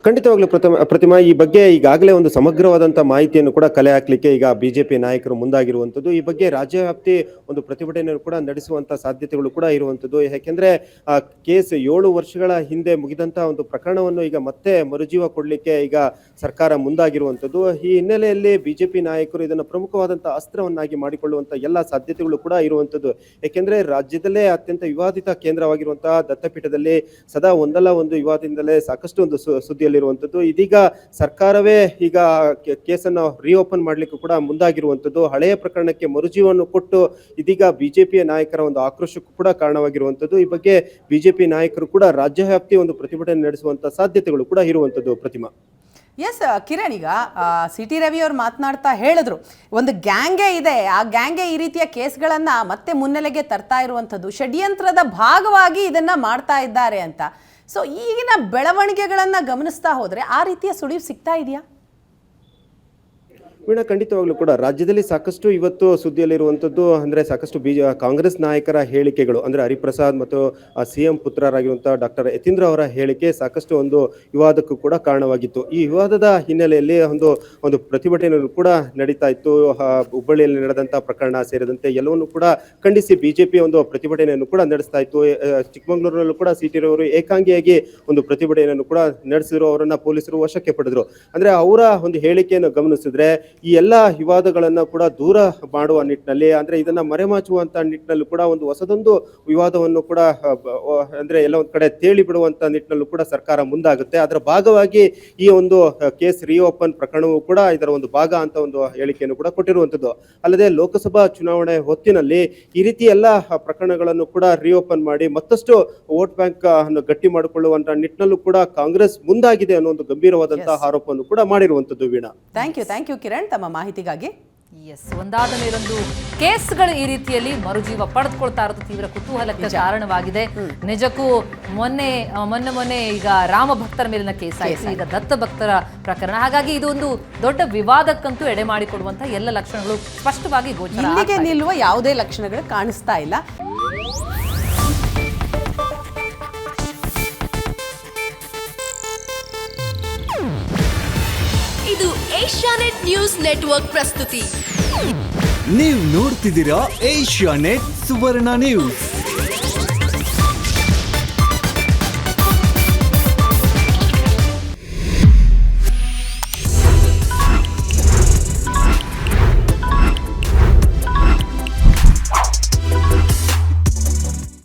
ಖಂಡಿತವಾಗ್ಲೂ ಪ್ರತಿಮಾ, ಈ ಬಗ್ಗೆ ಈಗಾಗಲೇ ಒಂದು ಸಮಗ್ರವಾದಂಥ ಮಾಹಿತಿಯನ್ನು ಕೂಡ ಕಲೆ ಹಾಕಲಿಕ್ಕೆ ಈಗ ಬಿಜೆಪಿ ನಾಯಕರು ಮುಂದಾಗಿರುವಂಥದ್ದು. ಈ ಬಗ್ಗೆ ರಾಜ್ಯವ್ಯಾಪ್ತಿ ಒಂದು ಪ್ರತಿಭಟನೆಯನ್ನು ಕೂಡ ನಡೆಸುವಂಥ ಸಾಧ್ಯತೆಗಳು ಕೂಡ ಇರುವಂಥದ್ದು. ಯಾಕೆಂದ್ರೆ ಕೇಸ್ 7 ವರ್ಷಗಳ ಹಿಂದೆ ಮುಗಿದಂಥ ಒಂದು ಪ್ರಕರಣವನ್ನು ಈಗ ಮತ್ತೆ ಮರುಜೀವ ಕೊಡಲಿಕ್ಕೆ ಈಗ ಸರ್ಕಾರ ಮುಂದಾಗಿರುವಂಥದ್ದು. ಈ ಹಿನ್ನೆಲೆಯಲ್ಲಿ ಬಿಜೆಪಿ ನಾಯಕರು ಇದನ್ನು ಪ್ರಮುಖವಾದಂಥ ಅಸ್ತ್ರವನ್ನಾಗಿ ಮಾಡಿಕೊಳ್ಳುವಂಥ ಎಲ್ಲ ಸಾಧ್ಯತೆಗಳು ಕೂಡ ಇರುವಂಥದ್ದು. ಯಾಕೆಂದ್ರೆ ರಾಜ್ಯದಲ್ಲೇ ಅತ್ಯಂತ ವಿವಾದಿತ ಕೇಂದ್ರವಾಗಿರುವಂತಹ ದತ್ತಪೀಠದಲ್ಲಿ ಸದಾ ಒಂದಲ್ಲ ಒಂದು ವಿವಾದದಿಂದಲೇ ಸಾಕಷ್ಟು ಒಂದು ಸುದ್ದಿ ಇರುವಂತದ್ದು. ಇದೀಗ ಸರ್ಕಾರವೇ ಈಗ ಕೇಸನ್ನು ರಿಓಪನ್ ಮಾಡ್ಲಿಕ್ಕೂ ಕೂಡ ಮುಂದಾಗಿರುವಂತದ್ದು. ಹಳೆಯ ಪ್ರಕರಣಕ್ಕೆ ಮರುಜೀವವನ್ನು ಕೊಟ್ಟು ಇದೀಗ ಬಿಜೆಪಿಯ ನಾಯಕರ ಒಂದು ಆಕ್ರೋಶಕ್ಕೂ ಕೂಡ ಕಾರಣವಾಗಿರುವಂತದ್ದು. ಈ ಬಗ್ಗೆ ಬಿಜೆಪಿ ನಾಯಕರು ಕೂಡ ರಾಜ್ಯವ್ಯಾಪ್ತಿ ಒಂದು ಪ್ರತಿಭಟನೆ ನಡೆಸುವಂತ ಸಾಧ್ಯತೆಗಳು ಕೂಡ ಇರುವಂತದ್ದು. ಪ್ರತಿಮಾ, ಎಸ್ ಕಿರಣ್, ಈಗ ಸಿ.ಟಿ. ರವಿ ಅವರು ಮಾತನಾಡ್ತಾ ಹೇಳಿದ್ರು, ಒಂದು ಗ್ಯಾಂಗೇ ಇದೆ, ಆ ಗ್ಯಾಂಗೇ ಈ ರೀತಿಯ ಕೇಸ್ಗಳನ್ನ ಮತ್ತೆ ಮುನ್ನೆಲೆಗೆ ತರ್ತಾ ಇರುವಂಥದ್ದು, ಷಡ್ಯಂತ್ರದ ಭಾಗವಾಗಿ ಇದನ್ನ ಮಾಡ್ತಾ ಇದ್ದಾರೆ ಅಂತ. ಸೊ ಈಗಿನ ಬೆಳವಣಿಗೆಗಳನ್ನ ಗಮನಿಸ್ತಾ ಹೋದ್ರೆ ಆ ರೀತಿಯ ಸುಳಿವು ಸಿಗ್ತಾ ಇದೆಯಾ? ವೀಣಾ, ಖಂಡಿತವಾಗ್ಲೂ ಕೂಡ ರಾಜ್ಯದಲ್ಲಿ ಸಾಕಷ್ಟು ಇವತ್ತು ಸುದ್ದಿಯಲ್ಲಿರುವಂಥದ್ದು ಅಂದರೆ ಸಾಕಷ್ಟು ಕಾಂಗ್ರೆಸ್ ನಾಯಕರ ಹೇಳಿಕೆಗಳು, ಅಂದರೆ ಹರಿಪ್ರಸಾದ್ ಮತ್ತು CM ಪುತ್ರರಾಗಿರುವಂಥ ಡಾಕ್ಟರ್ ಯತೀಂದ್ರ ಅವರ ಹೇಳಿಕೆ ಸಾಕಷ್ಟು ಒಂದು ವಿವಾದಕ್ಕೂ ಕೂಡ ಕಾರಣವಾಗಿತ್ತು. ಈ ವಿವಾದದ ಹಿನ್ನೆಲೆಯಲ್ಲಿ ಒಂದು ಪ್ರತಿಭಟನೆಗಳು ಕೂಡ ನಡೀತಾ ಇತ್ತು. ಹುಬ್ಬಳ್ಳಿಯಲ್ಲಿ ನಡೆದಂಥ ಪ್ರಕರಣ ಸೇರಿದಂತೆ ಎಲ್ಲವನ್ನು ಕೂಡ ಖಂಡಿಸಿ ಬಿಜೆಪಿ ಒಂದು ಪ್ರತಿಭಟನೆಯನ್ನು ಕೂಡ ನಡೆಸ್ತಾ ಇತ್ತು. ಚಿಕ್ಕಮಗಳೂರಿನಲ್ಲೂ ಕೂಡ ಸಿ.ಟಿ. ರವರು ಏಕಾಂಗಿಯಾಗಿ ಒಂದು ಪ್ರತಿಭಟನೆಯನ್ನು ಕೂಡ ನಡೆಸಿದ್ರು. ಅವರನ್ನ ಪೊಲೀಸರು ವಶಕ್ಕೆ ಪಡೆದ್ರು. ಅಂದರೆ ಅವರ ಒಂದು ಹೇಳಿಕೆಯನ್ನು ಗಮನಿಸಿದ್ರೆ ಈ ಎಲ್ಲ ವಿವಾದಗಳನ್ನ ಕೂಡ ದೂರ ಮಾಡುವ ನಿಟ್ಟಿನಲ್ಲಿ, ಅಂದ್ರೆ ಇದನ್ನ ಮರೆಮಾಚುವಂತ ನಿಟ್ಟಿನಲ್ಲೂ ಕೂಡ ಒಂದು ಹೊಸದೊಂದು ವಿವಾದವನ್ನು ಕೂಡ ಅಂದ್ರೆ ಎಲ್ಲ ಒಂದ್ ಕಡೆ ತೇಲಿ ಬಿಡುವಂತ ನಿಟ್ಟಿನಲ್ಲೂ ಕೂಡ ಸರ್ಕಾರ ಮುಂದಾಗುತ್ತೆ. ಅದರ ಭಾಗವಾಗಿ ಈ ಒಂದು ಕೇಸ್ ರಿಓಪನ್ ಪ್ರಕರಣವೂ ಕೂಡ ಇದರ ಒಂದು ಭಾಗ ಅಂತ ಒಂದು ಹೇಳಿಕೆಯನ್ನು ಕೂಡ ಕೊಟ್ಟಿರುವಂತದ್ದು. ಅಲ್ಲದೆ ಲೋಕಸಭಾ ಚುನಾವಣೆ ಹೊತ್ತಿನಲ್ಲಿ ಈ ರೀತಿ ಎಲ್ಲ ಪ್ರಕರಣಗಳನ್ನು ಕೂಡ ರಿಓಪನ್ ಮಾಡಿ ಮತ್ತಷ್ಟು ವೋಟ್ ಬ್ಯಾಂಕ್ ಅನ್ನು ಗಟ್ಟಿ ಮಾಡಿಕೊಳ್ಳುವಂತ ನಿಟ್ಟಿನಲ್ಲೂ ಕೂಡ ಕಾಂಗ್ರೆಸ್ ಮುಂದಾಗಿದೆ ಅನ್ನೋ ಒಂದು ಗಂಭೀರವಾದಂತಹ ಆರೋಪವನ್ನು ಕೂಡ ಮಾಡಿರುವಂತದ್ದು. ವೀಣಾ, ಥ್ಯಾಂಕ್ ಯು ಕಿರಣ್ ತಮ್ಮ ಮಾಹಿತಿಗಾಗಿ. ಎಸ್, ಒಂದಾದ ಮೇಲೊಂದು ಕೇಸ್ಗಳು ಈ ರೀತಿಯಲ್ಲಿ ಮರುಜೀವ ಪಡೆದುಕೊಳ್ತಾ ಇರೋದು ತೀವ್ರ ಕುತೂಹಲಕ್ಕೆ ಕಾರಣವಾಗಿದೆ. ನಿಜಕ್ಕೂ ಮೊನ್ನೆ ಈಗ ರಾಮ ಭಕ್ತರ ಮೇಲಿನ ಕೇಸ್ ಆಯಿತು, ಈಗ ದತ್ತ ಭಕ್ತರ ಪ್ರಕರಣ. ಹಾಗಾಗಿ ಇದು ಒಂದು ದೊಡ್ಡ ವಿವಾದಕ್ಕಂತೂ ಎಡೆ ಮಾಡಿಕೊಡುವಂತಹ ಎಲ್ಲ ಲಕ್ಷಣಗಳು ಸ್ಪಷ್ಟವಾಗಿ ಗೋಚರ. ಇಲ್ಲಿಗೆ ನಿಲ್ಲುವ ಯಾವುದೇ ಲಕ್ಷಣಗಳು ಕಾಣಿಸ್ತಾ ಇಲ್ಲ. ಇದು ಏಷ್ಯಾನೆಟ್ ನ್ಯೂಸ್ ನೆಟ್ವರ್ಕ್ ಪ್ರಸ್ತುತಿ. ನೀವು ನೋಡ್ತಿದ್ದೀರಾ ಏಷ್ಯಾನೆಟ್ ಸುವರ್ಣ ನ್ಯೂಸ್.